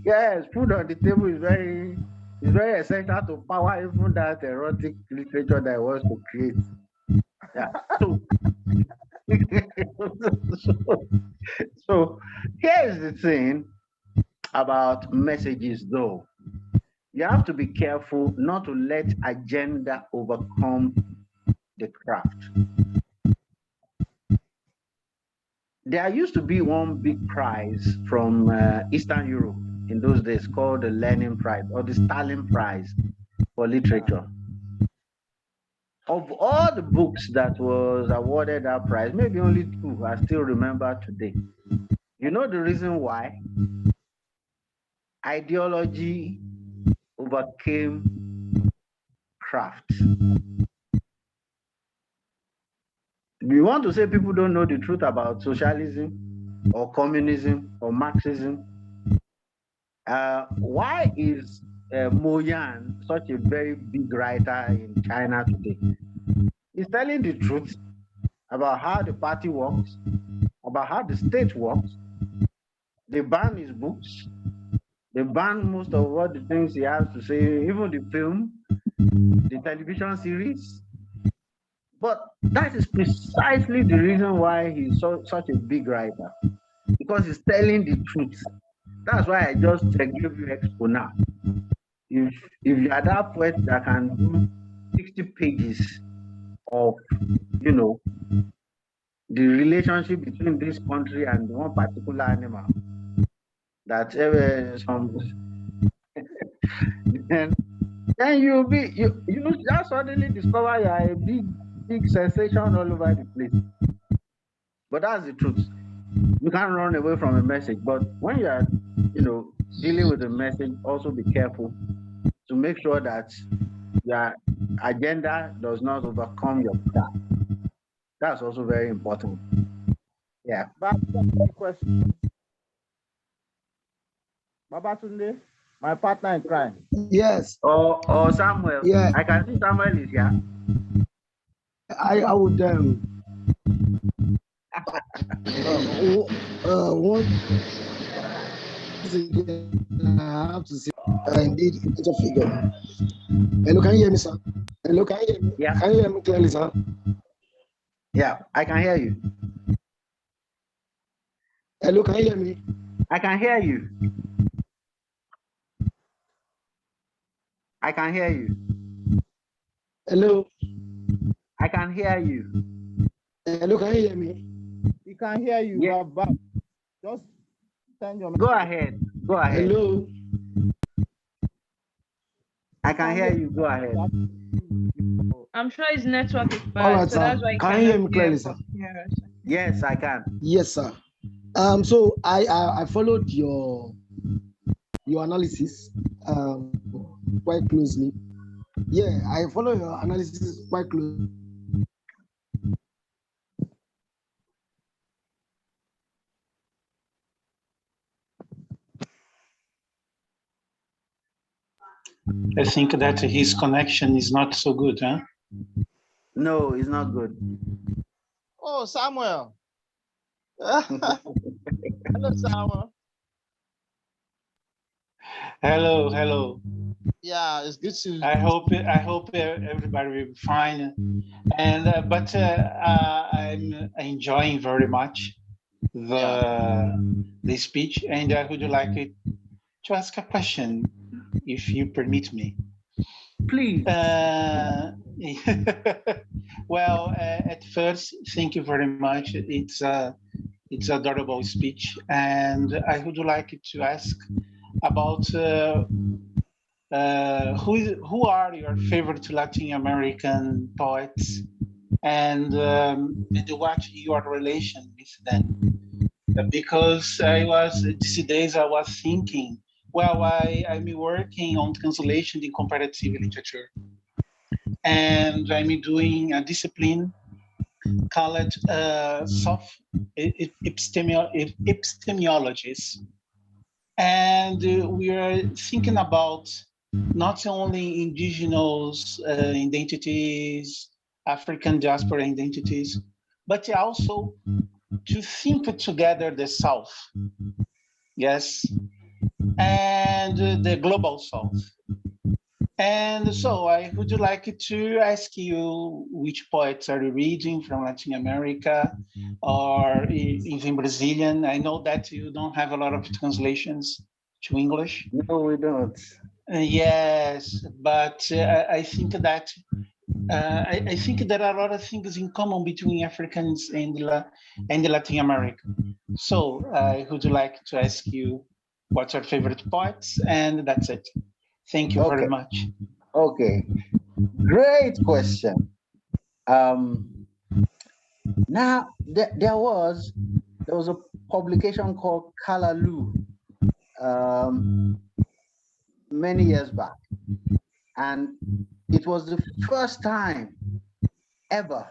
B: Yes, food on the table is very essential to power even that erotic literature that he wants to create. Yeah. So here's the thing about messages, though. You have to be careful not to let agenda overcome the craft. There used to be one big prize from Eastern Europe in those days called the Lenin Prize or the Stalin Prize for literature. Of all the books that was awarded that prize, maybe only two I still remember today. You know the reason why? Ideology overcame craft. Do you want to say people don't know the truth about socialism or communism or Marxism? Why is Mo Yan such a very big writer in China today? He's telling the truth about how the party works, about how the state works. They ban his books. They ban most of what the things he has to say, even the film, the television series. But that is precisely the reason why he's such a big writer, because he's telling the truth. That's why I just gave you expo now. If you are that poet that can do 60 pages of, the relationship between this country and one particular animal, that then you just suddenly discover you are a big sensation all over the place. But that's the truth. You can't run away from a message. But when you are, dealing with a message, also be careful to make sure that your agenda does not overcome your craft. That's also very important. Yeah.
A: Question. Babatunde? My partner in crime.
D: Yes.
B: Or Samuel.
D: Yeah.
B: I can see Samuel is here.
D: I would once again I have to say indeed it's a figure. Hello, can you hear me, sir? Hello, can you hear me?
B: Yeah.
D: Can you hear me clearly, sir?
B: Yeah, I can hear you.
D: Hello, can you hear me?
B: I can hear you. I can hear you.
D: Hello.
B: I can hear you.
D: Hello, can you hear me?
A: We can hear you,
B: Yeah.
A: but just send your
B: Go ahead. Go ahead.
D: Hello.
B: I can hear you. Go ahead.
C: I'm sure his network is
D: All
C: bad,
D: right,
C: so
D: sir.
C: that's why you
D: Can you hear
C: cannot
D: me clearly, sir?
C: hear us.
B: Yes, I can.
D: Yes, sir. So I followed your analysis quite closely. Yeah, I follow your analysis quite closely.
E: I think that his connection is not so good, huh?
B: No, it's not good.
A: Oh, Samuel. Hello, Samuel.
E: Hello, hello.
A: Yeah, it's good to.
E: I hope everybody will be fine. And I'm enjoying very much the speech, and I would like to ask a question, if you permit me.
B: Please.
E: Well, at first, thank you very much. It's adorable speech, and I would like to ask about who are your favorite Latin American poets, and what your relation with them? Because these days I was thinking, well, I'm working on translation in comparative literature, and I'm doing a discipline called soft epistemologies. And we are thinking about not only indigenous identities, African diaspora identities, but also to think together the South, yes, and the global South. And so I would like to ask you, which poets are you reading from Latin America or even Brazilian? I know that you don't have a lot of translations to English.
B: No, we don't.
E: Yes, but I think that I think there are a lot of things in common between Africans and Latin America. So I would like to ask you, what's your favorite poets? And that's it. Thank you very much.
B: Okay. Great question. Now there was a publication called Kalalu many years back, and it was the first time ever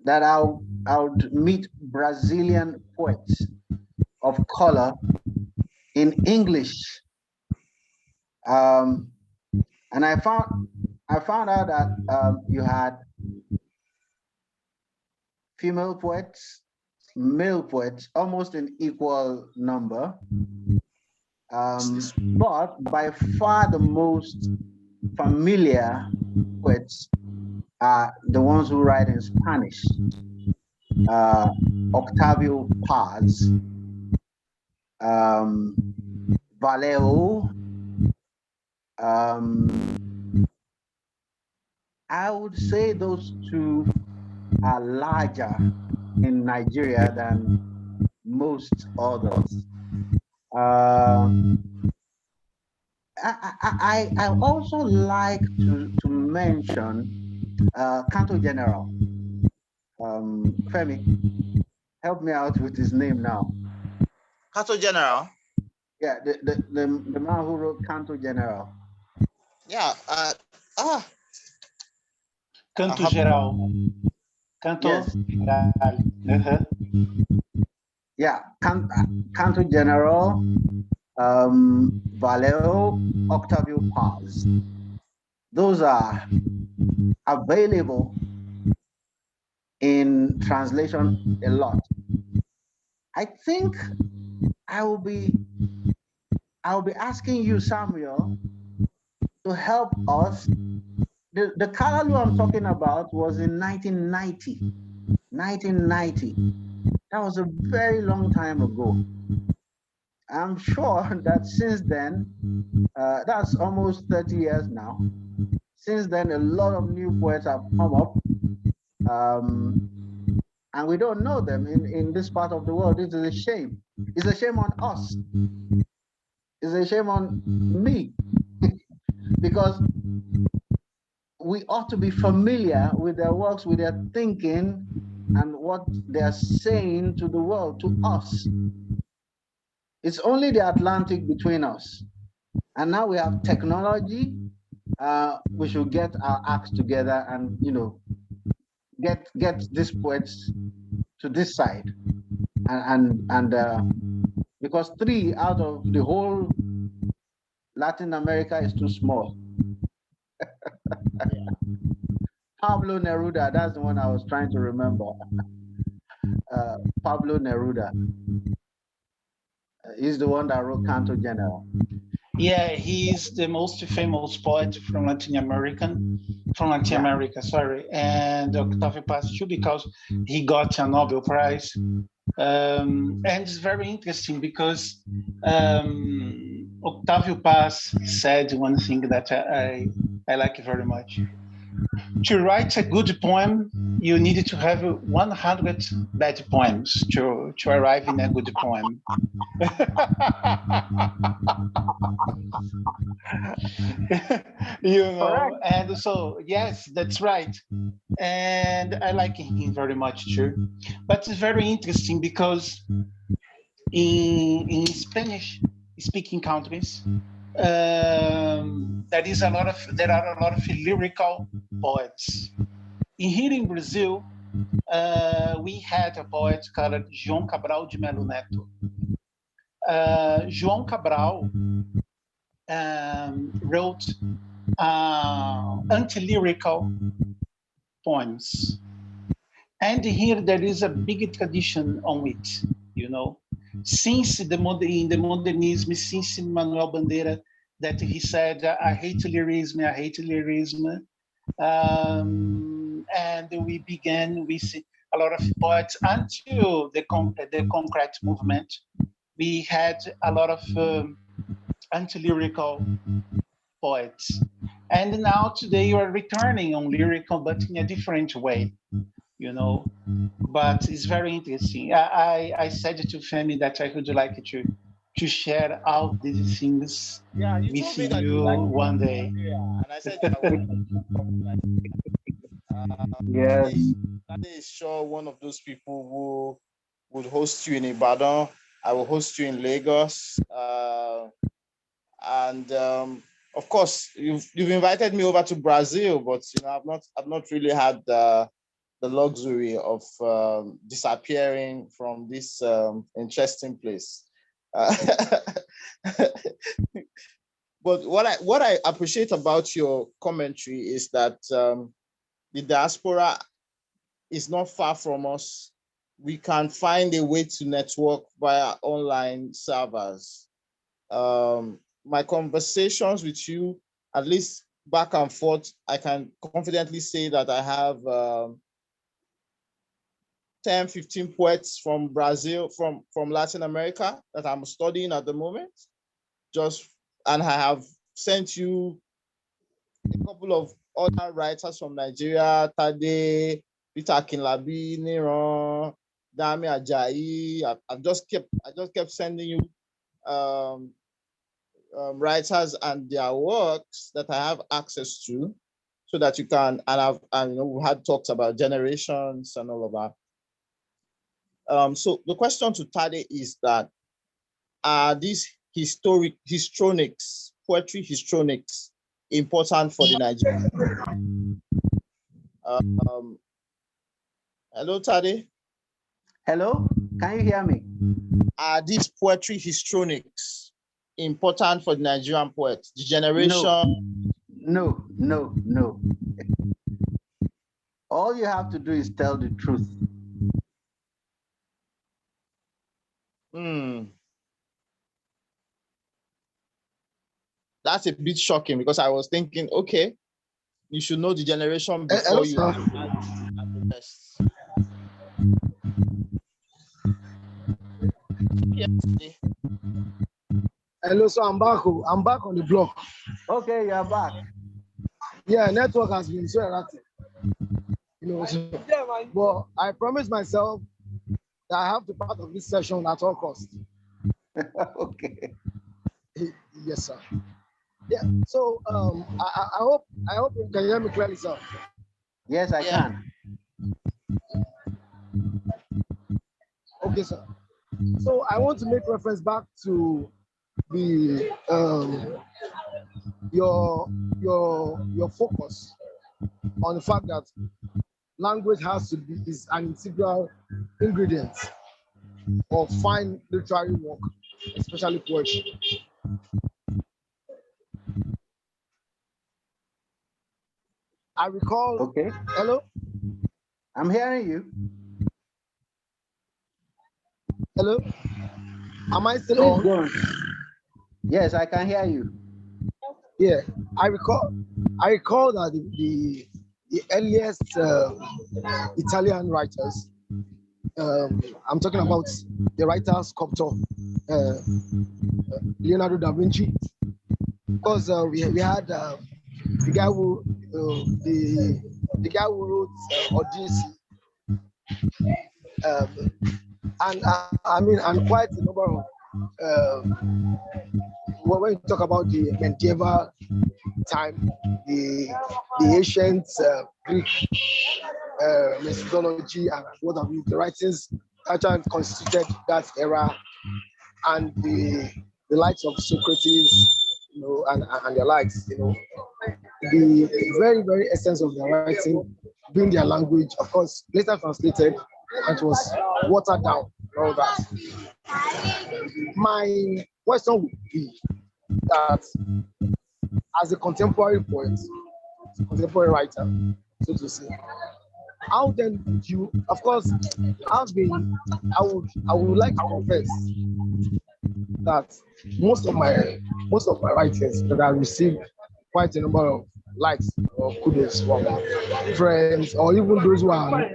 B: that I would meet Brazilian poets of color in English. And I found out that you had female poets, male poets, almost in equal number. But by far the most familiar poets are the ones who write in Spanish. Octavio Paz, Vallejo. I would say those two are larger in Nigeria than most others. I also like to mention Canto General. Femi, help me out with his name now.
A: Canto General.
B: Yeah, the man who wrote Canto General.
A: Yeah.
E: Canto Geral. Canto
B: Yes.
E: Geral.
B: Yeah, Canto General. Valero, Octavio Paz. Those are available in translation a lot. I think I will be asking you, Samuel, to help us. The Kalalu I'm talking about was in 1990. 1990. That was a very long time ago. I'm sure that since then, that's almost 30 years now. Since then, a lot of new poets have come up, and we don't know them in this part of the world. This is a shame. It's a shame on us. It's a shame on me because we ought to be familiar with their works, with their thinking, and what they're saying to the world, to us. It's only the Atlantic between us. And now we have technology. We should get our acts together and, get these poets to this side. And because 3 out of the whole Latin America is too small. Pablo Neruda, that's the one I was trying to remember. Pablo Neruda. He's the one that wrote Canto General.
E: Yeah, he's the most famous poet from Latin America, sorry. And Octavio Paz too, because he got a Nobel Prize. And it's very interesting because Octavio Paz said one thing that I like very much. To write a good poem, you need to have 100 bad poems to arrive in a good poem.
B: Correct.
E: And so, yes, that's right. And I like him very much too. But it's very interesting because in Spanish speaking countries, there are a lot of lyrical poets. Here in Brazil, we had a poet called João Cabral de Melo Neto. João Cabral wrote anti-lyrical poems. And here there is a big tradition on it, Since in the modernism, since Manuel Bandeira, that he said, I hate lyrism. And we began with a lot of poets until the concrete movement. We had a lot of anti-lyrical poets. And now today you are returning on lyrical, but in a different way, But it's very interesting. I said to Femi that I would like to share all these things with you one day.
A: Yeah, and I said I would.
B: Yes.
A: Tade is sure one of those people who would host you in Ibadan. I will host you in Lagos. And of course, you've invited me over to Brazil, but I've not really had the luxury of disappearing from this interesting place. But what I appreciate about your commentary is that the diaspora is not far from us. We can find a way to network via online servers. My conversations with you, at least back and forth, I can confidently say that I have 10, 15 poets from Brazil, from Latin America that I'm studying at the moment. And I have sent you a couple of other writers from Nigeria, Tade, Peter Akinlabi, Niran, Dami Ajayi. I just kept sending you writers and their works that I have access to, so that you can. And we had talks about generations and all of that. So the question to Tade is that, are these poetry histrionics, important for the Nigerian? Hello, Tade.
B: Hello, can you hear me?
A: Are these poetry histrionics important for the Nigerian poets? The generation?
B: No. All you have to do is tell the truth.
A: That's a bit shocking because I was thinking, okay, you should know the generation before you.
D: Hello, so I'm back. I'm back on the block.
B: Okay, you're back.
D: Yeah, network has been so erratic. So, but I promised myself that I have to part of this session at all costs.
B: Okay.
D: Yes, sir. Yeah. So I hope you can hear me clearly, sir.
B: Yes, I can.
D: Okay, sir. So I want to make reference back to the your focus on the fact that language is an integral ingredient of fine literary work, especially poetry. I recall.
B: Okay.
D: Hello.
B: I'm hearing you.
D: Hello. Am I still on?
B: Yes, I can hear you.
D: Yeah, I recall that the earliest Italian writers, I'm talking about the writer sculptor Leonardo da Vinci, because we had the guy who wrote Odyssey, and and quite a number of when you talk about the medieval time, the ancient Greek methodology and what have you, the writings actually constituted that era, and the likes of Socrates, and their likes, the very, very essence of their writing being their language, of course, later translated, and it was watered down, all that. My question would be that as a contemporary poet, contemporary writer, so to say, how then would you, of course, I would like to confess that most of my writings that I received quite a number of likes or kudos from friends or even those who are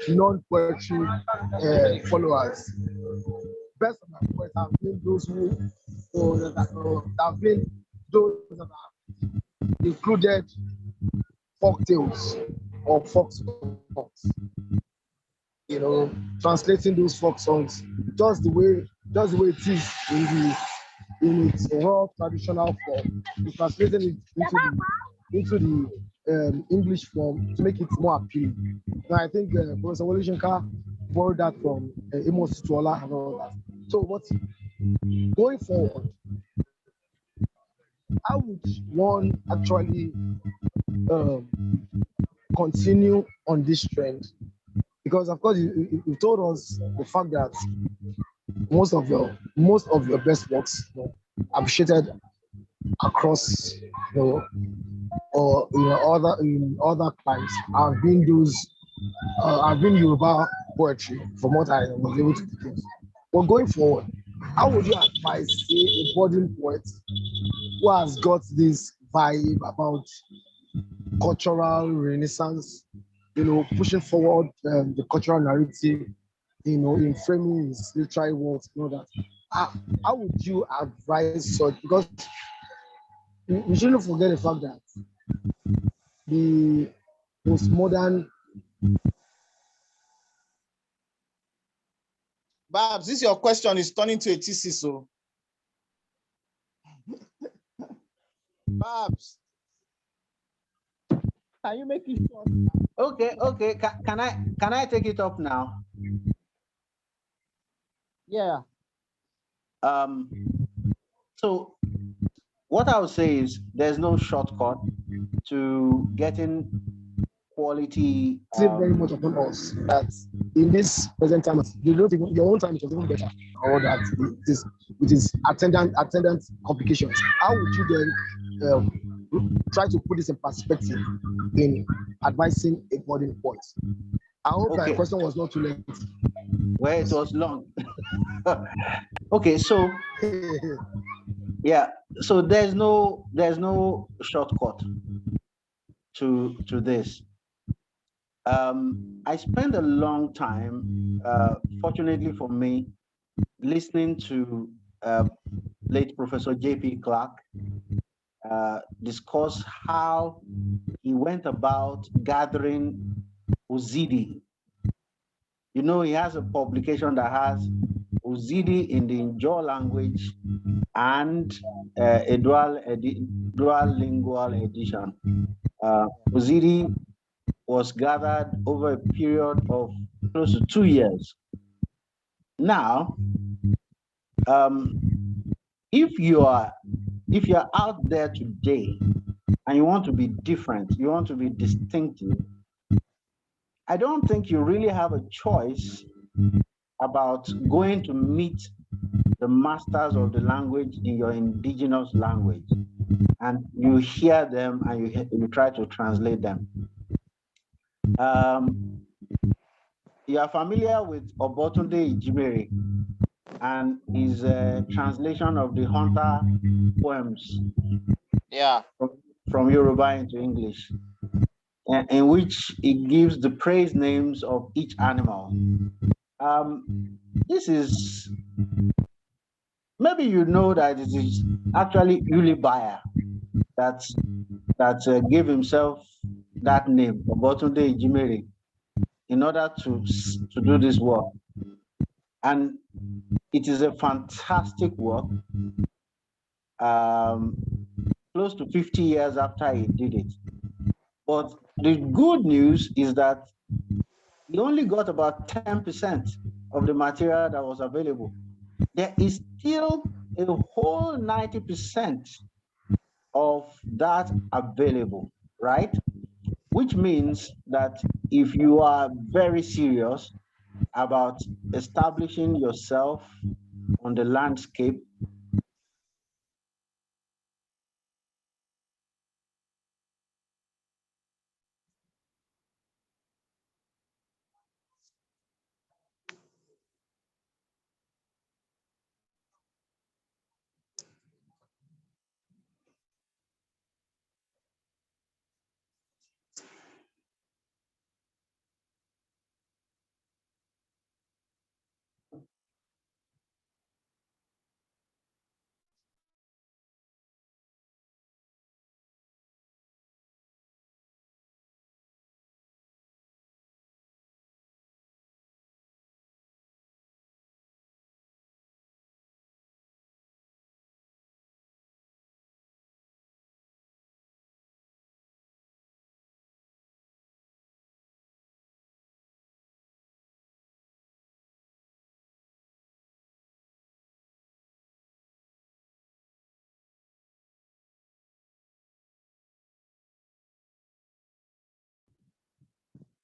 D: non-poetry followers. Best of my poets have been those that have been those that have included folk tales or folk songs. Translating those folk songs just the way it is in its raw traditional form, translating it into the English form to make it more appealing. Now I think Professor Wole Soyinka borrowed that from Amos Tuola and all that. So what's going forward? How would one actually continue on this trend? Because of course you told us the fact that most of your best works appreciated across or in other climes have been Yoruba poetry, from what I was able to detect. But going forward, how would you advise, say, a budding poet who has got this vibe about cultural renaissance, pushing forward the cultural narrative, in framing his literary works, that. How would you advise such? Because we shouldn't forget the fact that the postmodern.
A: Babs, this your question is turning to a thesis, so. Babs, can you make it short?
B: Okay. Can I take it up now?
A: Yeah.
B: So what I would say is there's no shortcut to getting quality.
D: Very much upon us that in this present time, you don't even your own time it was even better, or that it is attendant complications. How would you then try to put this in perspective in advising a boarding point? I hope my
B: Okay,
D: question was not too late.
B: well, it was long. Okay, so yeah, so there's no shortcut to this. I spent a long time, fortunately for me, listening to late Professor J.P. Clark discuss how he went about gathering Uzidi. You know, he has a publication that has Uzidi in the Njo language and a dual lingual edition. Uzidi was gathered over a period of close to 2 years. Now, if you're out there today and you want to be different, you want to be distinctive, I don't think you really have a choice about going to meet the masters of the language in your indigenous language, and you hear them and you try to translate them. You are familiar with Obotunde Ijimere and his translation of the Hunter poems,
A: Yeah.
B: from Yoruba into English, in which it gives the praise names of each animal. This is, maybe you know that it is actually Uli Bayer that gave himself that name, Obotunde Ijimere, in order to do this work. And it is a fantastic work. Close to 50 years after he did it. But the good news is that he only got about 10% of the material that was available. There is still a whole 90% of that available, right? Which means that if you are very serious about establishing yourself on the landscape,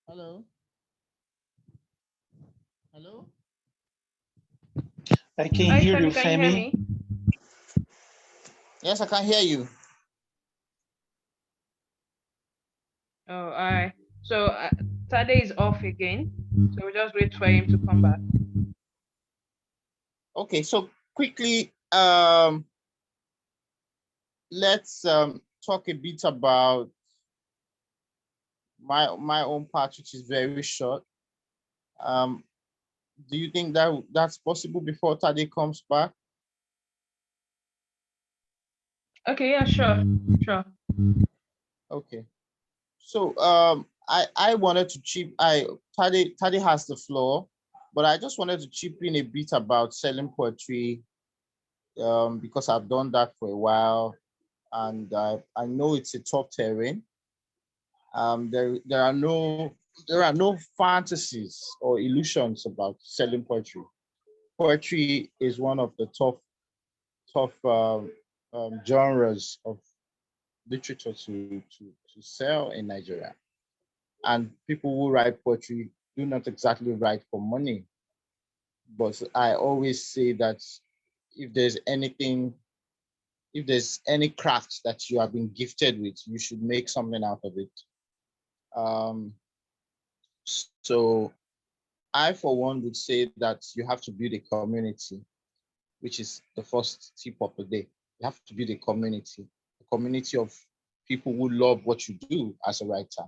A: Hello. Hello.
E: I can
C: Hi,
E: hear you,
C: Femi, can you hear
E: Femi.
C: me?
A: Yes, I can hear you.
C: Oh, all right. So Tade is off again. So we'll just wait for him to come back.
A: Okay, so quickly, let's talk a bit about my own part, which is very short. Do you think that that's possible before Tade comes back?
C: Okay, yeah, sure, sure.
A: Okay. So I wanted to Tade has the floor, but I just wanted to chip in a bit about selling poetry, because I've done that for a while, and I know it's a tough terrain. There are no fantasies or illusions about selling poetry. Poetry is one of the tough genres of literature to sell in Nigeria. And people who write poetry do not exactly write for money. But I always say that if there's anything, if there's any craft that you have been gifted with, you should make something out of it. Um, so I, for one, would say that you have to build a community, which is the first tip of the day. You have to build a community of people who love what you do as a writer.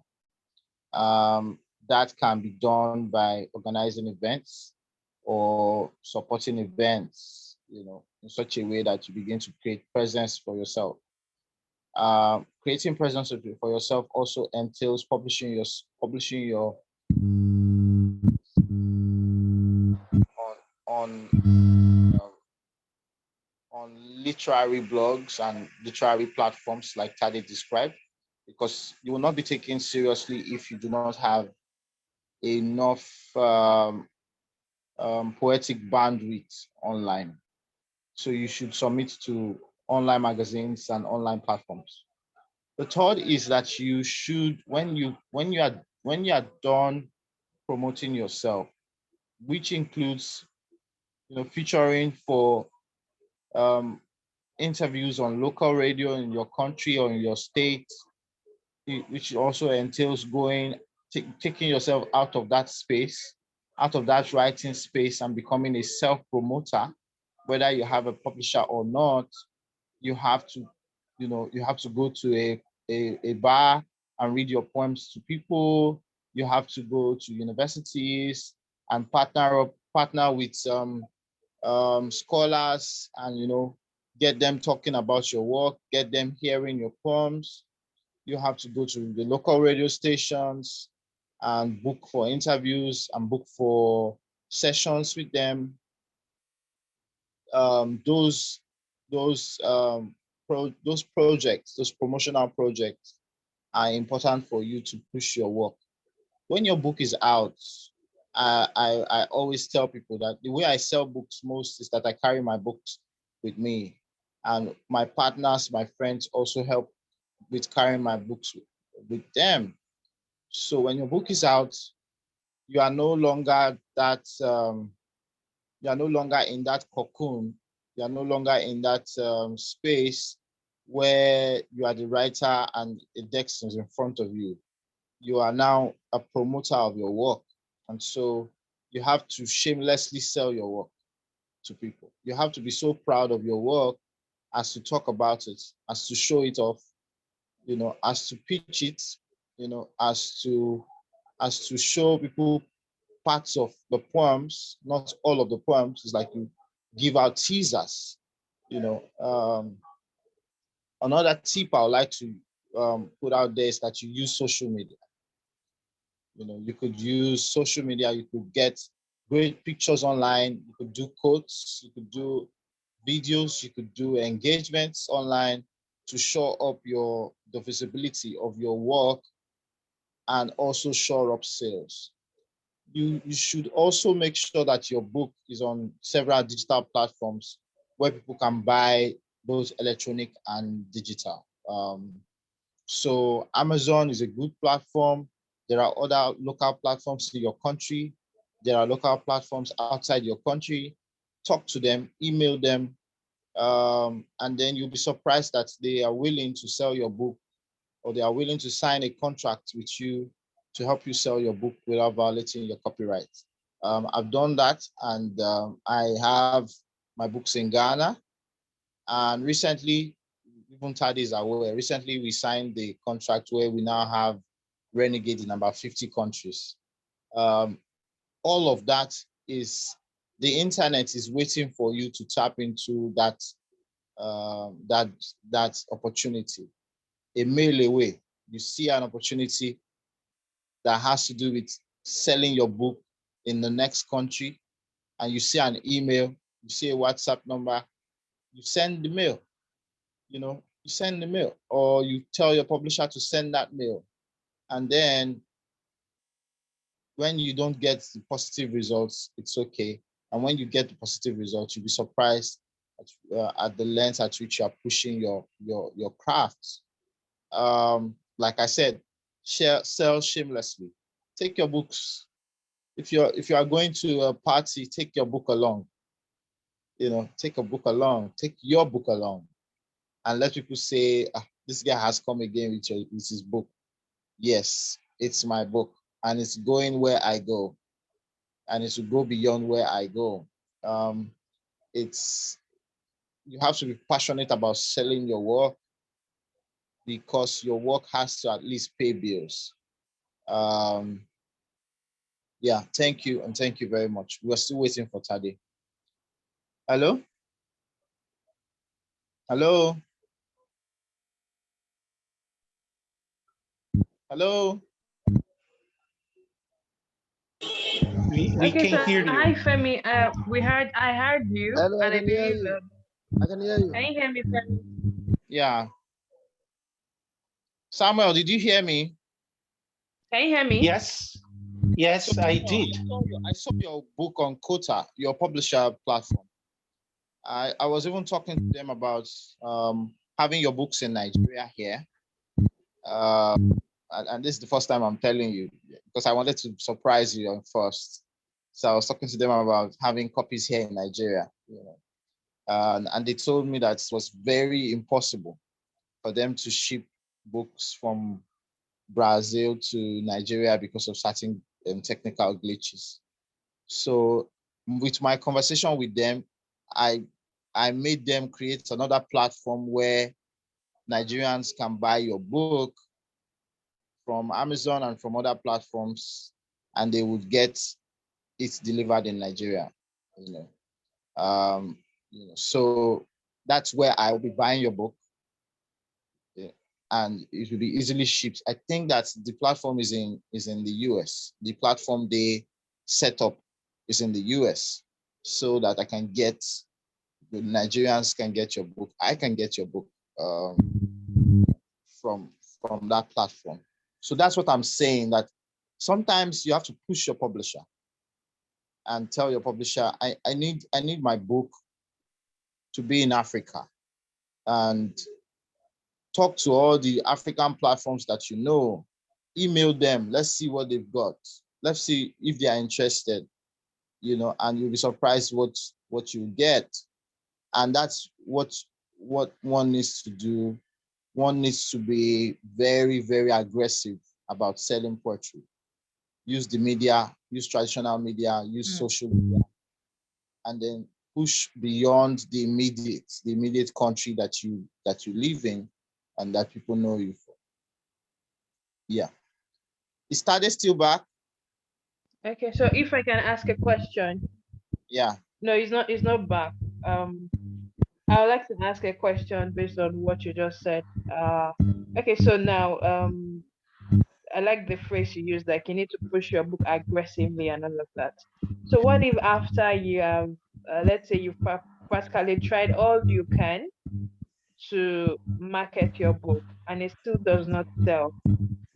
A: Um, that can be done by organizing events or supporting events, in such a way that you begin to create presence for yourself. Creating presence for yourself also entails publishing your on on literary blogs and literary platforms like Tade described, because you will not be taken seriously if you do not have enough poetic bandwidth online. So you should submit to online magazines and online platforms. The third is that you should, when you are done promoting yourself, which includes featuring for um, interviews on local radio in your country or in your state, which also entails taking yourself out of that space, out of that writing space, and becoming a self-promoter. Whether you have a publisher or not, you have to, you have to go to a bar and read your poems to people. You have to go to universities and partner with scholars, and get them talking about your work, get them hearing your poems. You have to go to the local radio stations and book for interviews and book for sessions with them. Those those those projects, those promotional projects, are important for you to push your work. When your book is out, I always tell people that the way I sell books most is that I carry my books with me, and my partners, my friends also help with carrying my books with them. So when your book is out, you are no longer that you are no longer in that cocoon. You are no longer in that space where you are the writer and a text is in front of you. You are now a promoter of your work. And so you have to shamelessly sell your work to people. You have to be so proud of your work as to talk about it, as to show it off, as to pitch it, as to show people parts of the poems, not all of the poems. It's like you give out teasers. Another tip I would like to put out there is that you use social media. You could use social media. You could get great pictures online. You could do quotes. You could do videos. You could do engagements online to show up the visibility of your work and also show up sales. You should also make sure that your book is on several digital platforms where people can buy both electronic and digital. So Amazon is a good platform. There are other local platforms in your country. There are local platforms outside your country. Talk to them, email them, and then you'll be surprised that they are willing to sell your book, or they are willing to sign a contract with you to help you sell your book without violating your copyright. I've done that, and I have my books in Ghana. And recently, even Tade is aware, recently we signed the contract where we now have Renegade in about 50 countries. All of that is, the internet is waiting for you to tap into that opportunity. A mail away, you see an opportunity that has to do with selling your book in the next country, and you see an email, you see a WhatsApp number, you send the mail, you send the mail, or you tell your publisher to send that mail. And then when you don't get the positive results, it's okay. And when you get the positive results, you'll be surprised at the length at which you are pushing your craft. Like I said, sell shamelessly. Take your books. If you are going to a party, take your book along. Take a book along. Take your book along, and let people say, "This guy has come again with his book." Yes, it's my book, and it's going where I go, and it will go beyond where I go. Um, it's You have to be passionate about selling your work, because your work has to at least pay bills. Um, yeah, thank you, and thank you very much. We're still waiting for Tade. Hello? Hello? Hello?
E: We
C: Okay,
E: can
C: so
E: hear
C: hi
E: you.
C: Femi. I heard you,
D: Hello, I
C: and I
D: can hear
C: believe
D: you. I can hear you.
C: can you hear me, Femi?
A: Yeah. Samuel, did you hear me?
C: Can you hear me?
E: Yes,
A: So
E: yes, I
A: Samuel,
E: did.
A: I saw your book on Kota, your publisher platform. I was even talking to them about having your books in Nigeria here. And this is the first time I'm telling you, because I wanted to surprise you on first. So I was talking to them about having copies here in Nigeria. And they told me that it was very impossible for them to ship books from Brazil to Nigeria because of certain technical glitches. So with my conversation with them, I I made them create another platform where Nigerians can buy your book from Amazon and from other platforms, and they would get it delivered in Nigeria. You so that's where I will be buying your book, and it will be easily shipped. I think that the platform is in the US. The platform they set up is in the US, so that I can get the Nigerians can get your book. I can get your book um, from from that platform. So that's what I'm saying. That sometimes you have to push your publisher and tell your publisher, I need my book to be in Africa, and talk to all the African platforms that you know. Email them. Let's see what they've got. Let's see if they are interested. And you'll be surprised what you get. And that's what one needs to do. One needs to be very, very aggressive about selling poetry. Use the media, use traditional media, use social media, and then push beyond the immediate country that you live in and that people know you for. Yeah. Is Tade still back?
C: Okay, so if I can ask a question.
A: Yeah.
C: No, he's not back. Um, I would like to ask a question based on what you just said. Okay, so now I like the phrase you used, like you need to push your book aggressively and all of that. So what if after you have, let's say you've practically tried all you can to market your book and it still does not sell?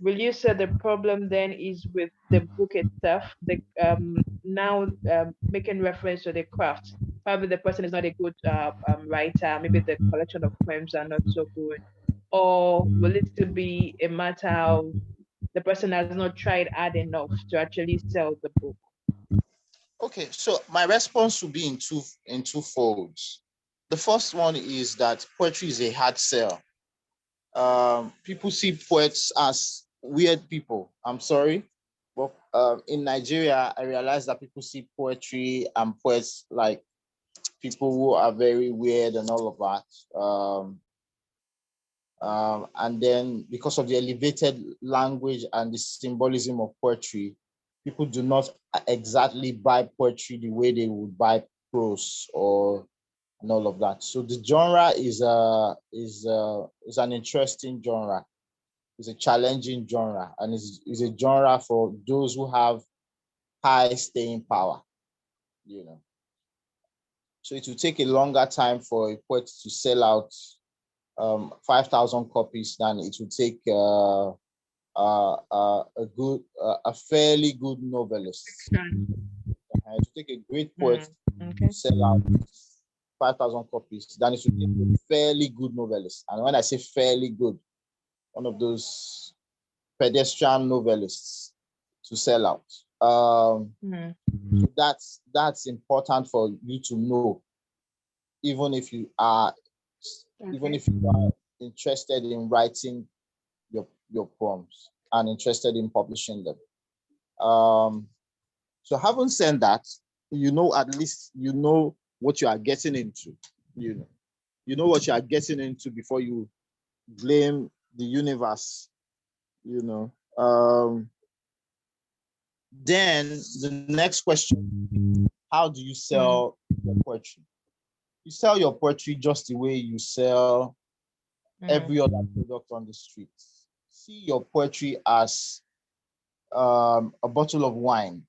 C: Will you say the problem then is with the book itself? The now making reference to the craft. Probably the person is not a good writer. Maybe the collection of poems are not so good. Or will it still be a matter of the person has not tried hard enough to actually sell the book?
A: Okay, so my response will be in two folds. The first one is that poetry is a hard sell. People see poets as weird people. I'm sorry, but in Nigeria, I realized that people see poetry and poets like people who are very weird and all of that. And then because of the elevated language and the symbolism of poetry, people do not exactly buy poetry the way they would buy prose or and all of that. So the genre is an interesting genre. It's a challenging genre, and is a genre for those who have high staying power. You know, so it will take a longer time for a poet to sell out 5,000 copies than it would take a fairly good novelist. It would take a great poet
C: Okay.
A: to sell out 5,000 copies than it would take a fairly good novelist. And when I say fairly good, one of those pedestrian novelists to sell out.
C: Mm.
A: So that's important for you to know, even if you are
C: Okay.
A: interested in writing your poems and interested in publishing them. So having said that, at least you know what you are getting into. You know what you are getting into before you blame the universe. Then the next question: how do you sell your poetry? You sell your poetry just the way you sell every other product on the street. See your poetry as a bottle of wine,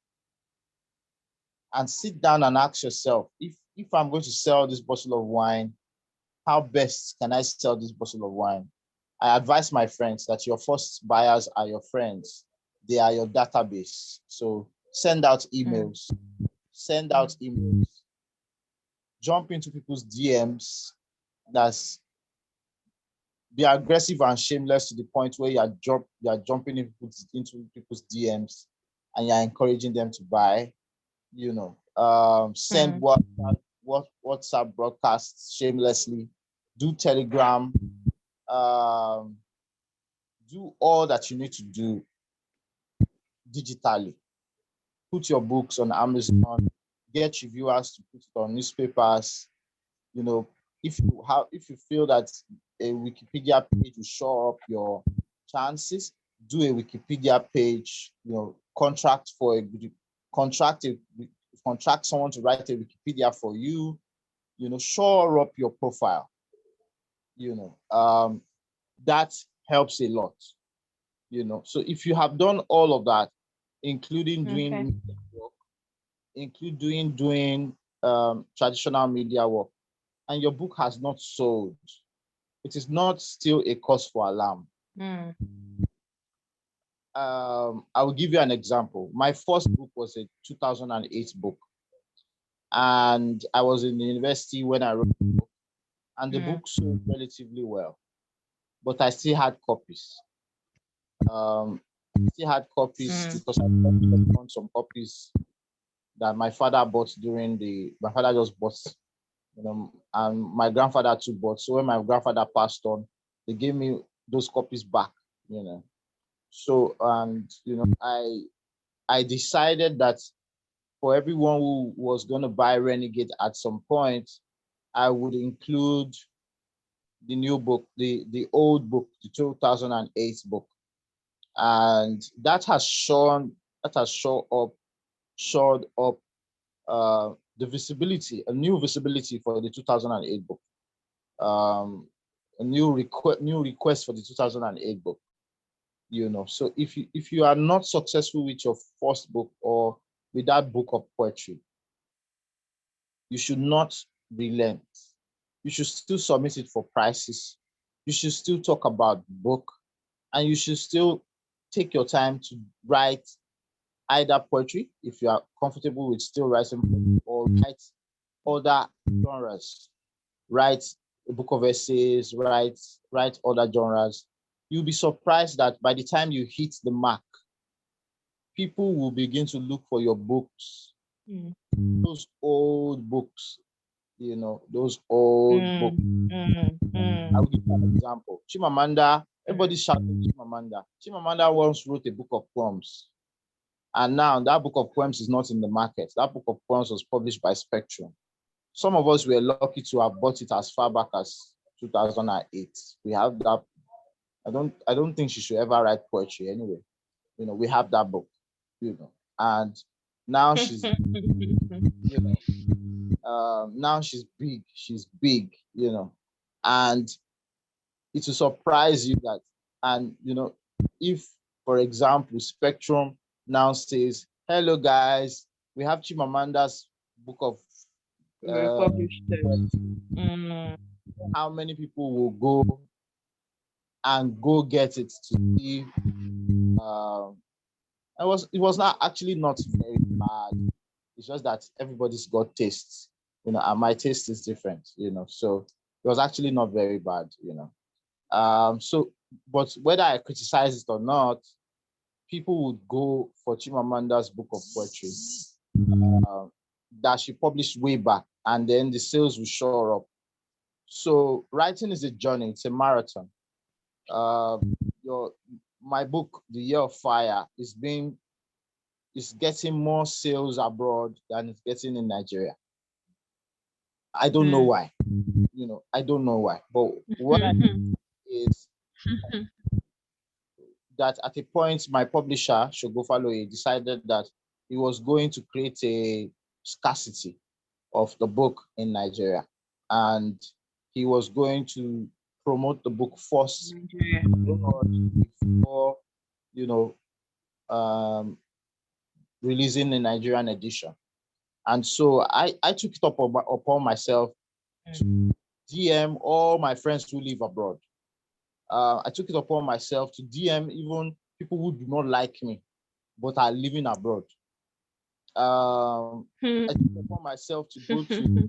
A: and sit down and ask yourself, if I'm going to sell this bottle of wine, how best can I sell this bottle of wine? I advise my friends that your first buyers are your friends. They are your database. So send out emails. Send out emails. Jump into people's DMs. Be aggressive and shameless to the point where you are jumping into people's DMs and you're encouraging them to buy. Send WhatsApp broadcasts shamelessly. Do Telegram. Do all that you need to do digitally. Put your books on Amazon. Get reviewers to put it on newspapers. If you feel that a Wikipedia page will show up your chances, do a Wikipedia page. Contract someone to write a Wikipedia for you. Shore up your profile. That helps a lot. So if you have done all of that, including doing work, doing traditional media work, and your book has not sold, it is not still a cause for alarm. I will give you an example. My first book was a 2008 book, and I was in the university when I wrote the book, and the book sold relatively well, but I still had copies. Because I found some copies that my father bought my father just bought, and my grandfather too bought. So when my grandfather passed on, they gave me those copies back, So, and, I decided that for everyone who was going to buy Renegade at some point, I would include the new book, the old book, the 2008 book. And that has shored up the visibility, a new visibility for the 2008 book, a new request for the 2008 book. So if you are not successful with your first book or with that book of poetry, you should not relent. You should still submit it for prices. You should still talk about the book, and you should still take your time to write either poetry, if you are comfortable with still writing poetry, or write other genres. Write a book of essays, write other genres. You'll be surprised that by the time you hit the mark, people will begin to look for your books. Those old books, those old books. I will give you an example. Chimamanda, everybody shouting Chimamanda. Chimamanda once wrote a book of poems. And now that book of poems is not in the market. That book of poems was published by Spectrum. Some of us were lucky to have bought it as far back as 2008. We have that. I don't think she should ever write poetry anyway. We have that book, and now she's, now she's big. She's big, and it will surprise you that, and if, for example, Spectrum now says, "Hello, guys, we have Chimamanda's book of." How many people will go get it to see? It was not actually not very bad. It's just that everybody's got tastes, and my taste is different, So it was actually not very bad, So but whether I criticize it or not, people would go for Chimamanda's book of poetry uh, that she published way back, and then the sales will show up. So writing is a journey; it's a marathon. Uh, your my book, The Year of Fire, is getting more sales abroad than it's getting in Nigeria. I don't know why. I don't know why. But what I know is that at a point, my publisher, Shogofaloye, decided that he was going to create a scarcity of the book in Nigeria. And he was going to promote the book first before, you know, um, releasing the Nigerian edition. And so I took it upon myself to DM all my friends who live abroad. I took it upon myself to DM even people who do not like me, but are living abroad. I took it upon myself to go to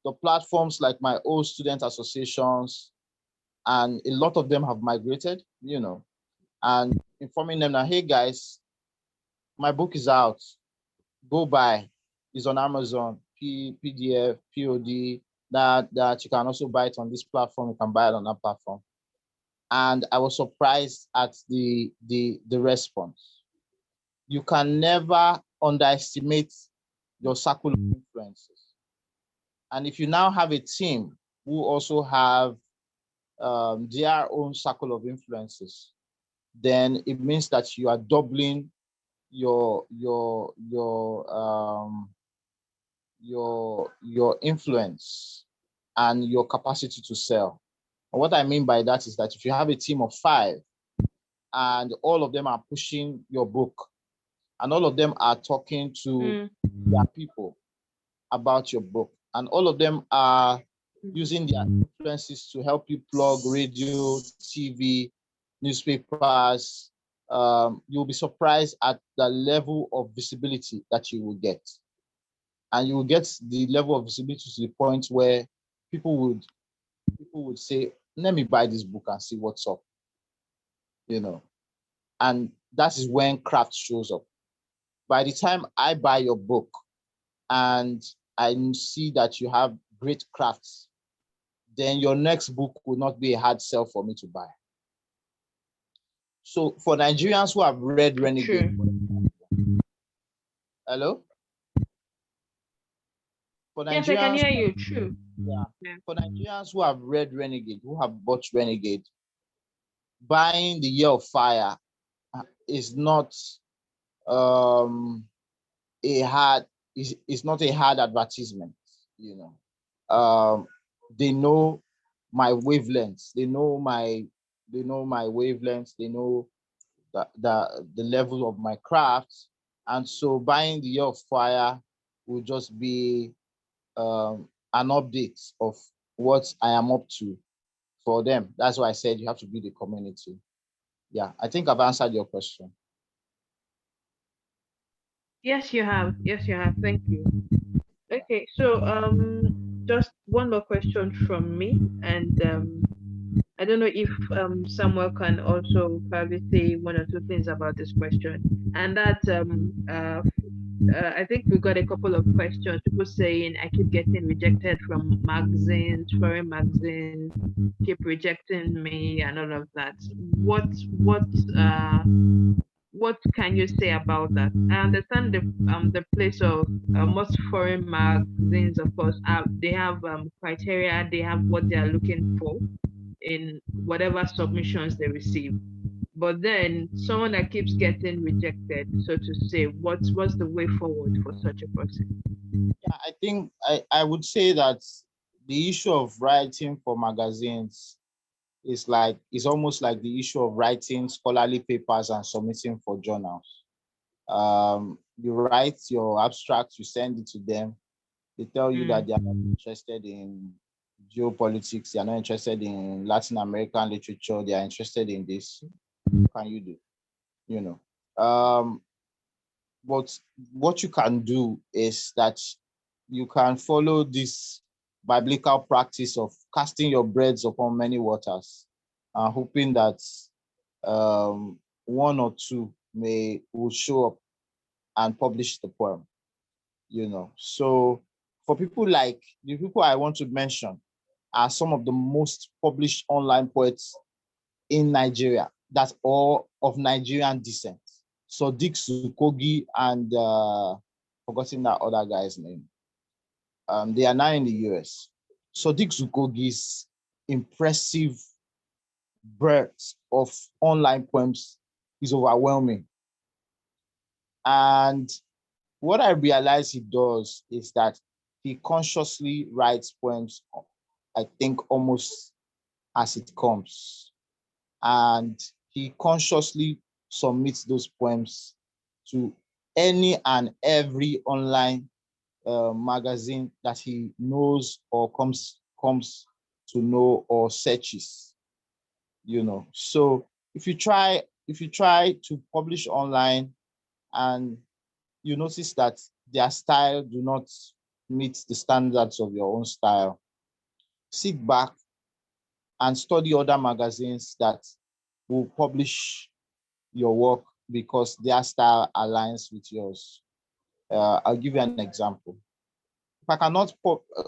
A: the platforms like my old student associations, and a lot of them have migrated, and informing them that, hey guys, my book is out. Go buy. It's on Amazon, PDF, POD, that you can also buy it on this platform. You can buy it on that platform. And I was surprised at the response. You can never underestimate your circle of influences. And if you now have a team who also have their own circle of influences, then it means that you are doubling your influence and your capacity to sell. And what I mean by that is that if you have a team of 5 and all of them are pushing your book and all of them are talking to their people about your book and all of them are using their influences to help you plug radio, TV, newspapers, you'll be surprised at the level of visibility that you will get. And you will get the level of visibility to the point where people would say, let me buy this book and see what's up. And that is when craft shows up. By the time I buy your book and I see that you have great crafts, then your next book will not be a hard sell for me to buy. So for Nigerians who have read Renegade, hello? For
C: Yes, I can
A: Nigerians,
C: hear you. True.
A: yeah. For Nigerians who have read Renegade, who have bought Renegade, buying The Year of Fire is not a hard is not a hard advertisement. They know my wavelengths. They know my wavelengths. They know the level of my craft, and so buying The Year of Fire will just be an update of what I am up to for them. That's why I said you have to be the community. Yeah, I think I've answered your question.
C: Yes, you have. Yes, you have. Thank you. Okay, so just one more question from me, and I don't know if Samuel can also probably say one or two things about this question. And that I think we got a couple of questions. People saying I keep getting rejected from magazines, foreign magazines, keep rejecting me, and all of that. What can you say about that? I understand the place of most foreign magazines, of course, they have criteria, they have what they are looking for in whatever submissions they receive. But then someone that keeps getting rejected, so to say, what's the way forward for such a person?
A: Yeah, I think I would say that the issue of writing for magazines is almost like the issue of writing scholarly papers and submitting for journals. You write your abstract, you send it to them. They tell you that they are not interested in geopolitics, they are not interested in Latin American literature, they are interested in this. What can you do? But what you can do is that you can follow this biblical practice of casting your breads upon many waters. hoping that one or two may will show up and publish the poem. So for people like the people I want to mention are some of the most published online poets in Nigeria. That's all of Nigerian descent. So Dick Sukogi and forgotten that other guy's name. They are now in the US. So Dick Zukogi's impressive breadth of online poems is overwhelming. And what I realize he does is that he consciously writes poems, I think, almost as it comes. And he consciously submits those poems to any and every online magazine that he knows or comes to know or searches. So if you try to publish online and you notice that their style do not meet the standards of your own style, sit back and study other magazines that will publish your work because their style aligns with yours. I'll give you an example. If I cannot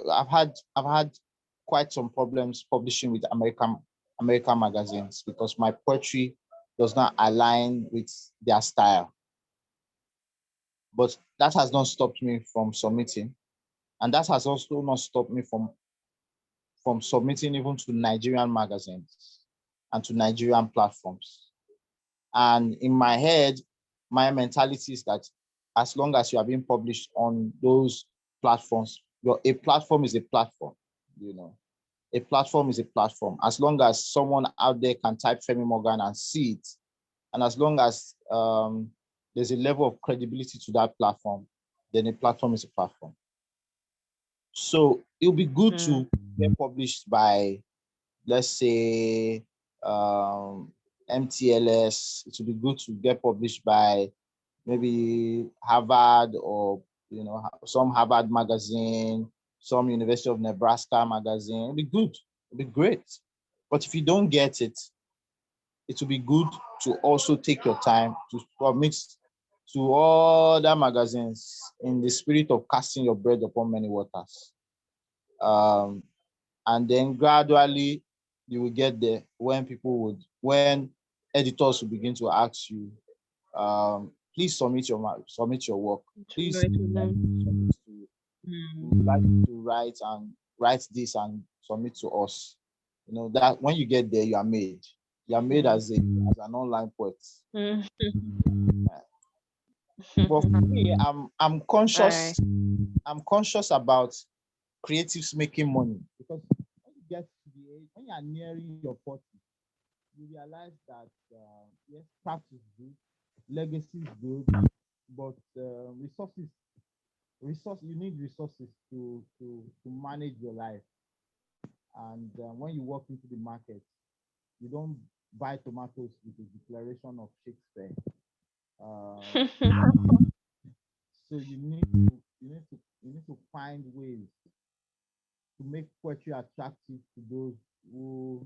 A: I've had quite some problems publishing with American magazines because my poetry does not align with their style. But that has not stopped me from submitting, and that has also not stopped me from submitting even to Nigerian magazines and to Nigerian platforms. And in my head, my mentality is that as long as you are being published on those platforms, a platform is a platform, you know. A platform is a platform. As long as someone out there can type Femi Morgan and see it, and as long as there's a level of credibility to that platform, then a platform is a platform. So it'll be good to get published by, let's say, MTLS. It would be good to get published by maybe Harvard or some Harvard magazine, some University of Nebraska magazine. It'd be good. It'd be great. But if you don't get it, it will be good to also take your time to submit to other magazines in the spirit of casting your bread upon many waters. And then gradually you will get there when editors will begin to ask you, please submit your work. Please like to write and write this and submit to us. That when you get there, you are made. You are made as an online poet. But for me, I'm conscious.
C: Alright.
A: I'm conscious about creatives making money because when you get to the age, when you are nearing your 40, you realize that yes, craft is good, legacy is good, but you need resources to manage your life. And when you walk into the market, you don't buy tomatoes with a declaration of Shakespeare. So you need to find ways to make poetry attractive to those who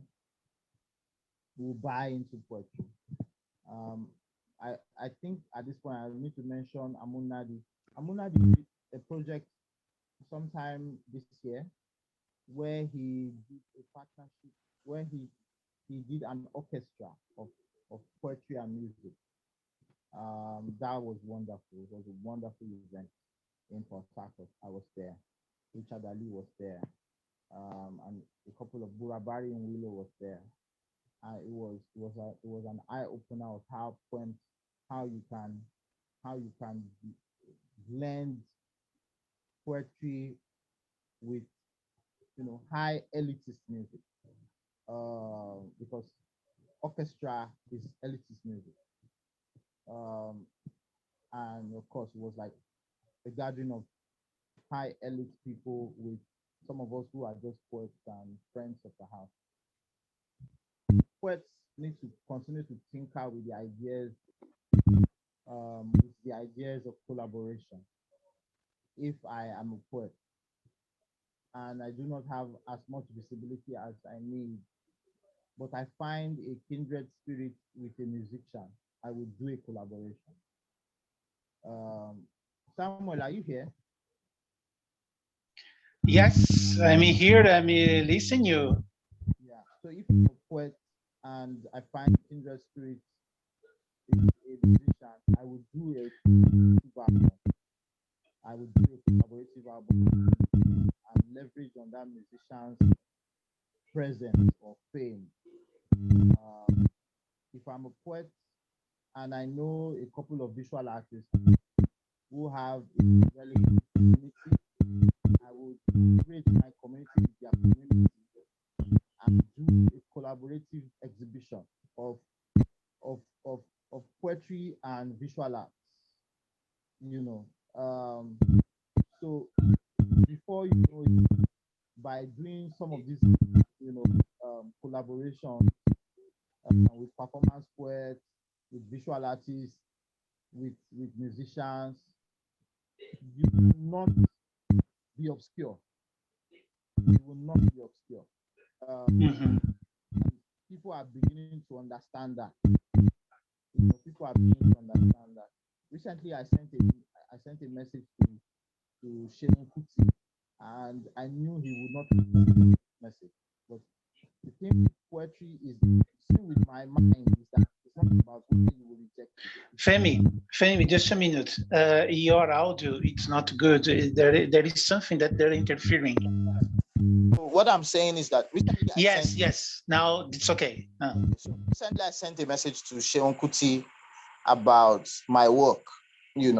A: buy into poetry. Um, I think at this point I need to mention Amunadi. Amunadi did a project sometime this year where he did a partnership where he did an orchestra of poetry and music. That was wonderful. It was a wonderful event in Port Harcourt. I was there. Richard Ali was there. And a couple of Burabari and Willow was there. It was an eye opener of how you can blend poetry with high elitist music. Because orchestra is elitist music. Um, and of course, it was like a gathering of high elite people with some of us who are just poets and friends of the house. Poets need to continue to tinker with the ideas of collaboration. If I am a poet and I do not have as much visibility as I need, but I find a kindred spirit with a musician, I would do a collaboration. Samuel, are you here?
E: Yes, I'm here. I'm listening you.
A: Yeah. So if I'm a poet and I find kindred spirit with a musician, I would do a collaborative album. I would do a collaborative album and leverage on that musician's presence or fame. If I'm a poet and I know a couple of visual artists who have a relevant community, I would leverage my community with their community and do a collaborative exhibition of of of, of poetry and visual arts. You know, so before you know it, by doing some of these, collaboration with performance poets, with visual artists, with musicians, you will not be obscure. You will not be obscure. People are beginning to understand that. People are beginning to understand that. Recently, I sent a message to Shemun Kuti, and I knew he would not respond to the message. But the thing with poetry is, the thing with my mind is that it's not about whether you will reject it.
E: Femi, just a minute. Your audio, it's not good. There is something that they're interfering.
A: So what I'm saying is that recently
E: Yes. Now it's okay.
A: So recently I sent a message to Shemun Kuti about my work, and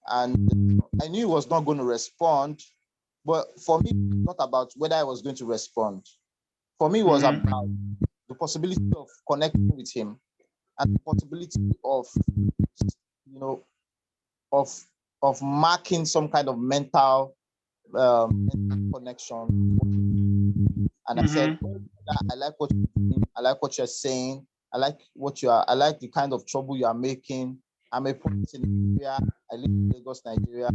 A: I knew he was not going to respond. But for me, not about whether I was going to respond. For me, it was about the possibility of connecting with him and the possibility of, of marking some kind of mental connection. And I said, I like what you're doing. I like what you're saying. I like the kind of trouble you are making. I'm a poet in Nigeria. I live in Lagos, Nigeria.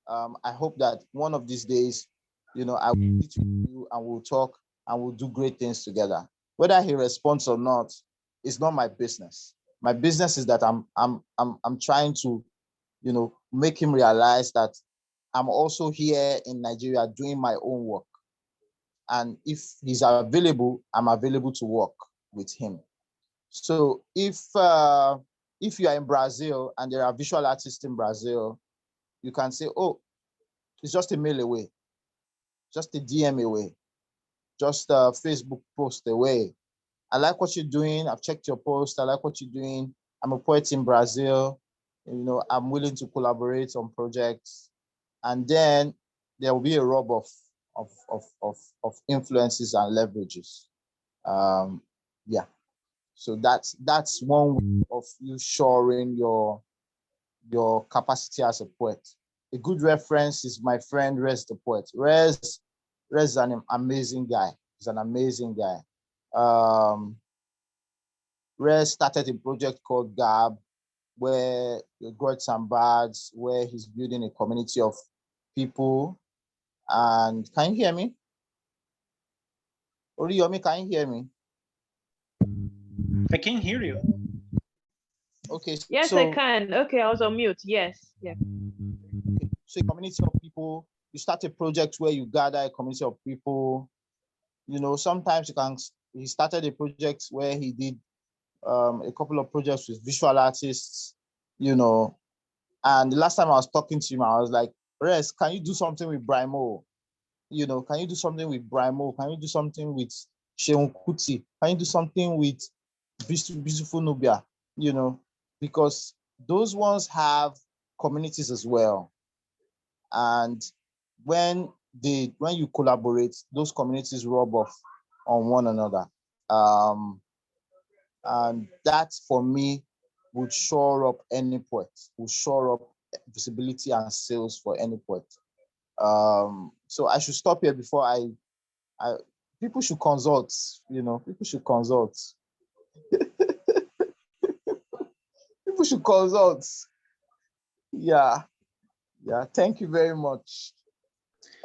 A: I hope that one of these days, I will meet with you and we'll talk and we'll do great things together. Whether he responds or not, it's not my business. My business is that I'm trying to, make him realize that I'm also here in Nigeria doing my own work. And if he's available, I'm available to work with him. So if you are in Brazil and there are visual artists in Brazil, you can say, oh, it's just a mail away, just a DM away, just a Facebook post away. I like what you're doing. I've checked your post. I like what you're doing. I'm a poet in Brazil. I'm willing to collaborate on projects. And then there will be a rub of influences and leverages. Yeah. So that's one way of you shoring your capacity as a poet. A good reference is my friend Rez the poet. Rez is an amazing guy. He's an amazing guy. Rez started a project called Gab, where Gods and Bards, where he's building a community of people. And can you hear me? Oriyomi, can you hear me?
E: I can hear you.
A: Okay.
C: Yes, I can. Okay, I was on mute. Yes. Yeah.
A: So a community of people, you start a project where you gather a community of people. Sometimes he started a project where he did a couple of projects with visual artists, and the last time I was talking to him, I was like, Rez, can you do something with Brimo? Can you do something with Brimo? Can you do something with Shemun Kuti? Can you do something with Beautiful Nubia? Because those ones have communities as well. And when you collaborate, those communities rub off on one another. And that for me would shore up any poet, would shore up visibility and sales for any poet. So I should stop here before I people should consult, people should consult. People should consult. Yeah. Thank you very much.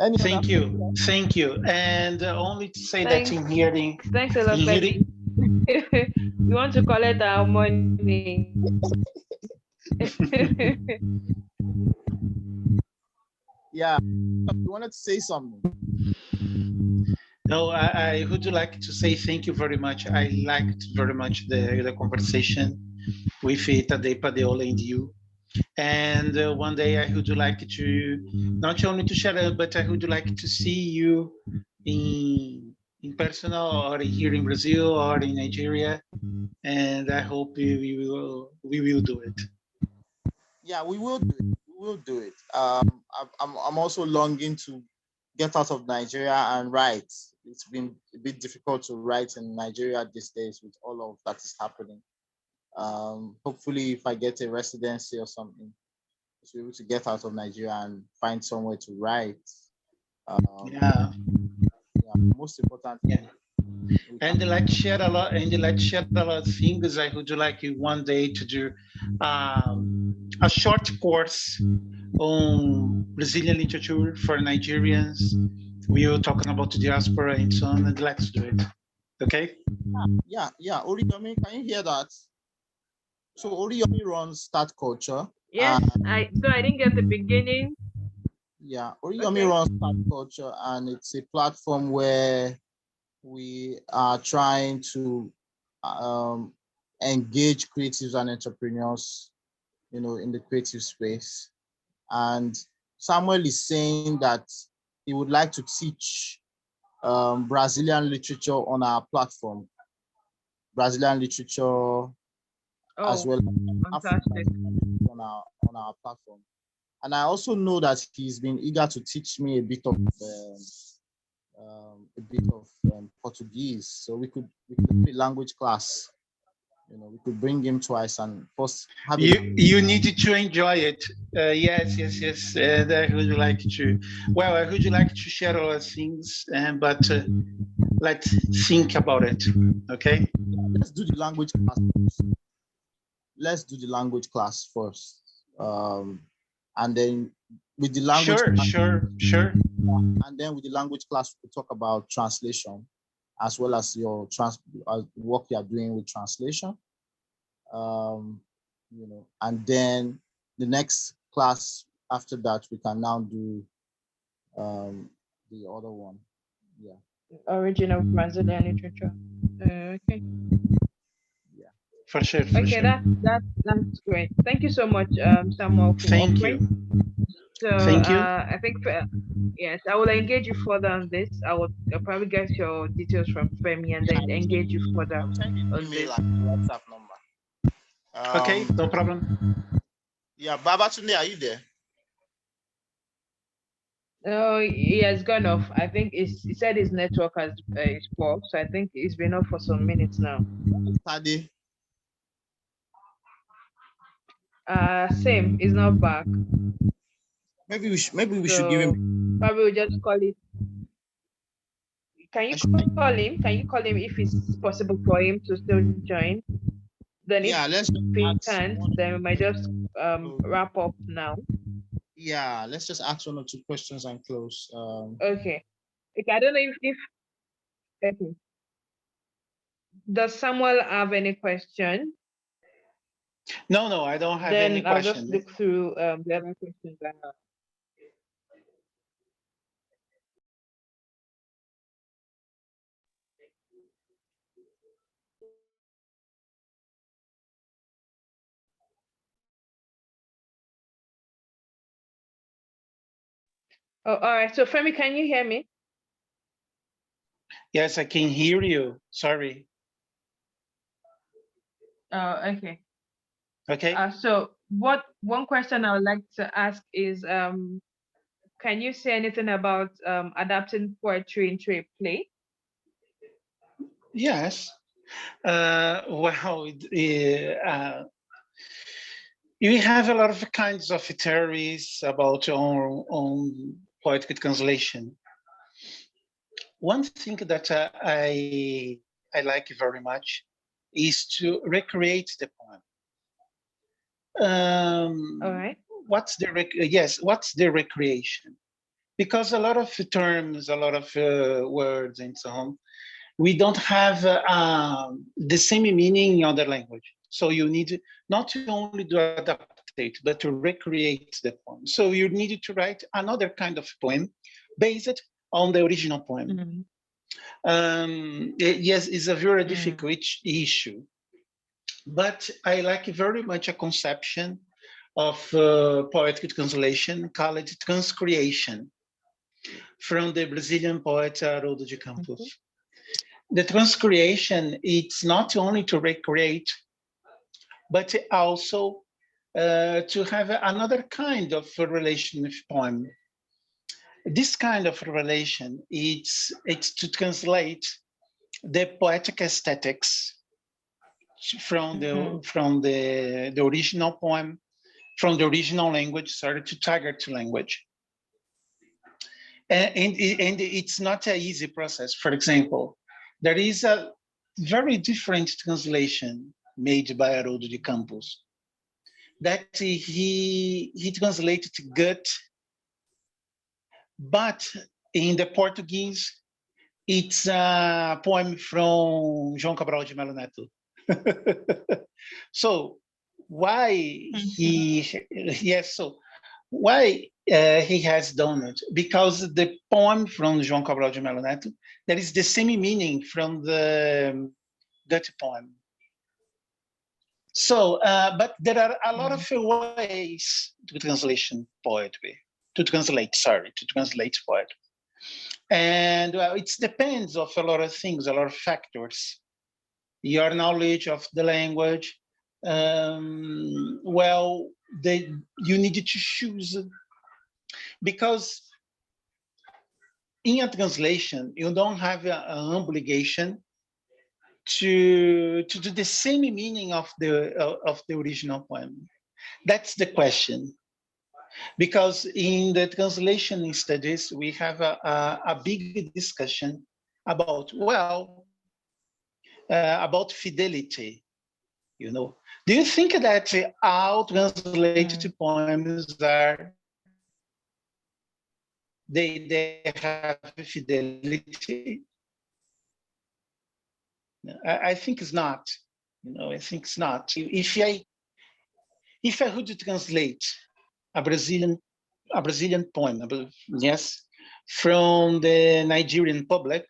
A: Any other
E: Thank you,
A: question?
E: thank you. And only to say that
C: Thanks.
E: in hearing,
C: Thanks a
E: in
C: lot,
E: hearing,
C: Femi. We want to collect our money.
A: Yeah, you wanted to say something.
E: no, I would like to say thank you very much. I liked very much the conversation with Tade, Ipadeola, and you. And one day I would like to not only to share, but I would like to see you in personal or here in Brazil or in Nigeria. And I hope we will do it.
A: Yeah, we will do it. We will do it. I'm also longing to get out of Nigeria and write. It's been a bit difficult to write in Nigeria these days with all of that is happening. Hopefully, if I get a residency or something, to be able to get out of Nigeria and find somewhere to write.
E: Yeah,
A: Yeah, most importantly,
E: yeah. And let's share a lot of things. I would like you one day to do a short course on Brazilian literature for Nigerians. We are talking about the diaspora and so on, and let's do it. Okay?
A: yeah. Oriyomi, can you hear that? So Oriyomi runs Start Culture.
C: Yes, I didn't get the beginning.
A: Yeah, Oriyomi runs Start Culture, and it's a platform where we are trying to engage creatives and entrepreneurs, in the creative space. And Samuel is saying that he would like to teach Brazilian literature on our platform, Brazilian literature as well as
C: Fantastic.
A: African on our platform. And I also know that he's been eager to teach me a bit of Portuguese, so we could do a language class. We could bring him twice and first have
E: You need to enjoy it. Yes. And I would like to. Well, I would like to share a lot of things, but let's think about it. Okay.
A: Let's do the language class first. Let's do the language class first, and then with the language
E: Sure.
A: and then with the language class we could talk about translation as well as your work you are doing with translation. And then the next class after that we can now do the other one. Yeah.
C: Original Brazilian literature. Okay.
A: Yeah.
E: For sure.
C: Okay, that's great. Thank you so much, Samuel, for
E: Thank
C: offering.
E: you.
C: So
E: Thank you.
C: I think yes, I will engage you further on this. I'll probably get your details from Femi and then engage you further
A: I'll send you an
C: on
A: email
C: this.
A: and WhatsApp number.
E: Okay, no problem.
A: Yeah, Babatunde, are you there?
C: Oh, he has gone off. I think he said his network is poor, so I think it's been off for some minutes now.
A: Tade?
C: Same, he's not back.
A: Maybe we should give him.
C: Probably we'll just call it. Can you call him? Can you call him if it's possible for him to still join? Then if he can't, then we might just wrap up now.
A: Yeah, let's just ask 1 or 2 questions and close.
C: Okay. I don't know if okay. Does Samuel have any question?
E: No, I don't have any
C: Then I'll
E: question.
C: just look through the other questions I have. Oh, all right. So Femi, can you hear me?
E: Yes, I can hear you. Sorry.
C: Oh, okay.
E: Okay.
C: So one question I would like to ask is can you say anything about adapting poetry into a play?
E: Yes. Well, you have a lot of kinds of theories about on poetic translation. One thing that I like very much is to recreate the poem.
C: All right.
E: What's the recreation? because a lot of terms, a lot of words and so on, we don't have the same meaning in other language. So you need not only to adaptate, but to recreate the poem. So you need to write another kind of poem based on the original poem. Yes, it's a very difficult issue, but I like very much a conception of poetic translation called transcreation from the Brazilian poet Haroldo de Campos. The transcreation, it's not only to recreate, but also to have another kind of relation with poem. This kind of relation, it's to translate the poetic aesthetics from the original poem, from the original language, sorry, to target language. And it's not an easy process. For example, there is a very different translation made by Haroldo de Campos that he translated gut, but in the Portuguese, it's a poem from João Cabral de Melo Neto. So why why he has done it? Because the poem from João Cabral de Melo Neto, there is the same meaning from the Dutch poem. So, but there are a lot of ways to translate poetry, to translate poetry. And it depends of a lot of things, a lot of factors. Your knowledge of the language, you need to choose, because in a translation, you don't have an obligation to do the same meaning of the original poem. That's the question. Because in the translation studies, we have a big discussion about, about fidelity. You know, do you think that all translated poems they have fidelity? I think it's not. You know, I think it's not. If I would to translate a Brazilian poem, yes, from the Nigerian public,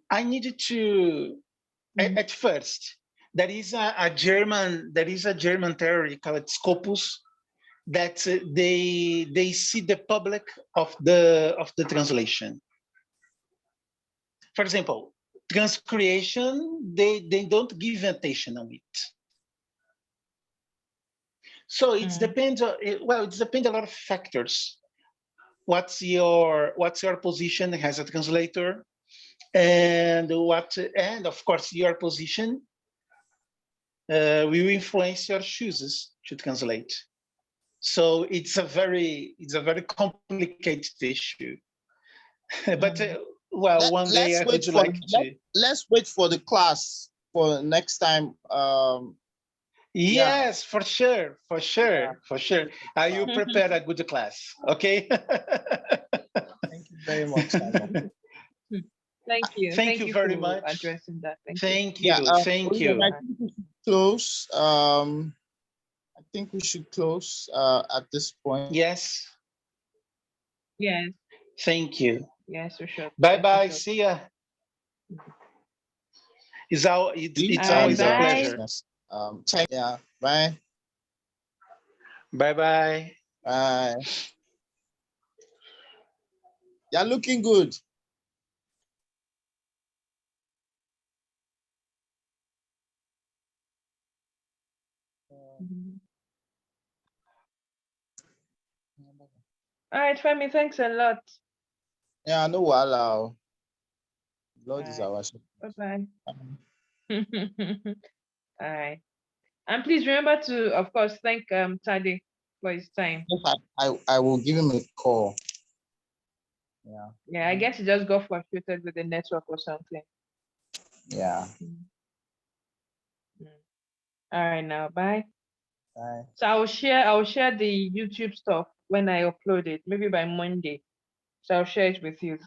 E: I needed to. At first, there is a German theory called Scopus that they see the public of the translation. For example, transcreation, they don't give attention on it. So it depends. It depends a lot of factors. What's your position as a translator? And of course your position will influence your choices to translate. So it's a very complicated issue. But one day I would like to.
A: Let's wait for the class for next time.
E: Yes, for sure. You prepare a good class, okay?
A: Thank you very much.
C: Thank you.
E: Thank you very much.
C: Addressing that.
E: Thank you. Thank you.
A: I think we should close. I think we should close at this point.
E: Yes.
C: Yes.
E: Thank you.
C: Yes, for sure.
E: Bye. See ya. It's always a pleasure.
A: Yeah. Bye.
E: Bye.
A: Bye. You're looking good.
C: All right, Femi, thanks a lot.
A: Yeah, no allow. Lord is our shepherd.
C: Bye-bye. All right. And please remember to, of course, thank Tade for his time.
A: I will give him a call. Yeah.
C: Yeah, I guess he just got frustrated with the network or something.
A: Yeah.
C: All right, now bye.
A: Bye.
C: So I'll share the YouTube stuff when I upload it, maybe by Monday. So I'll share it with you.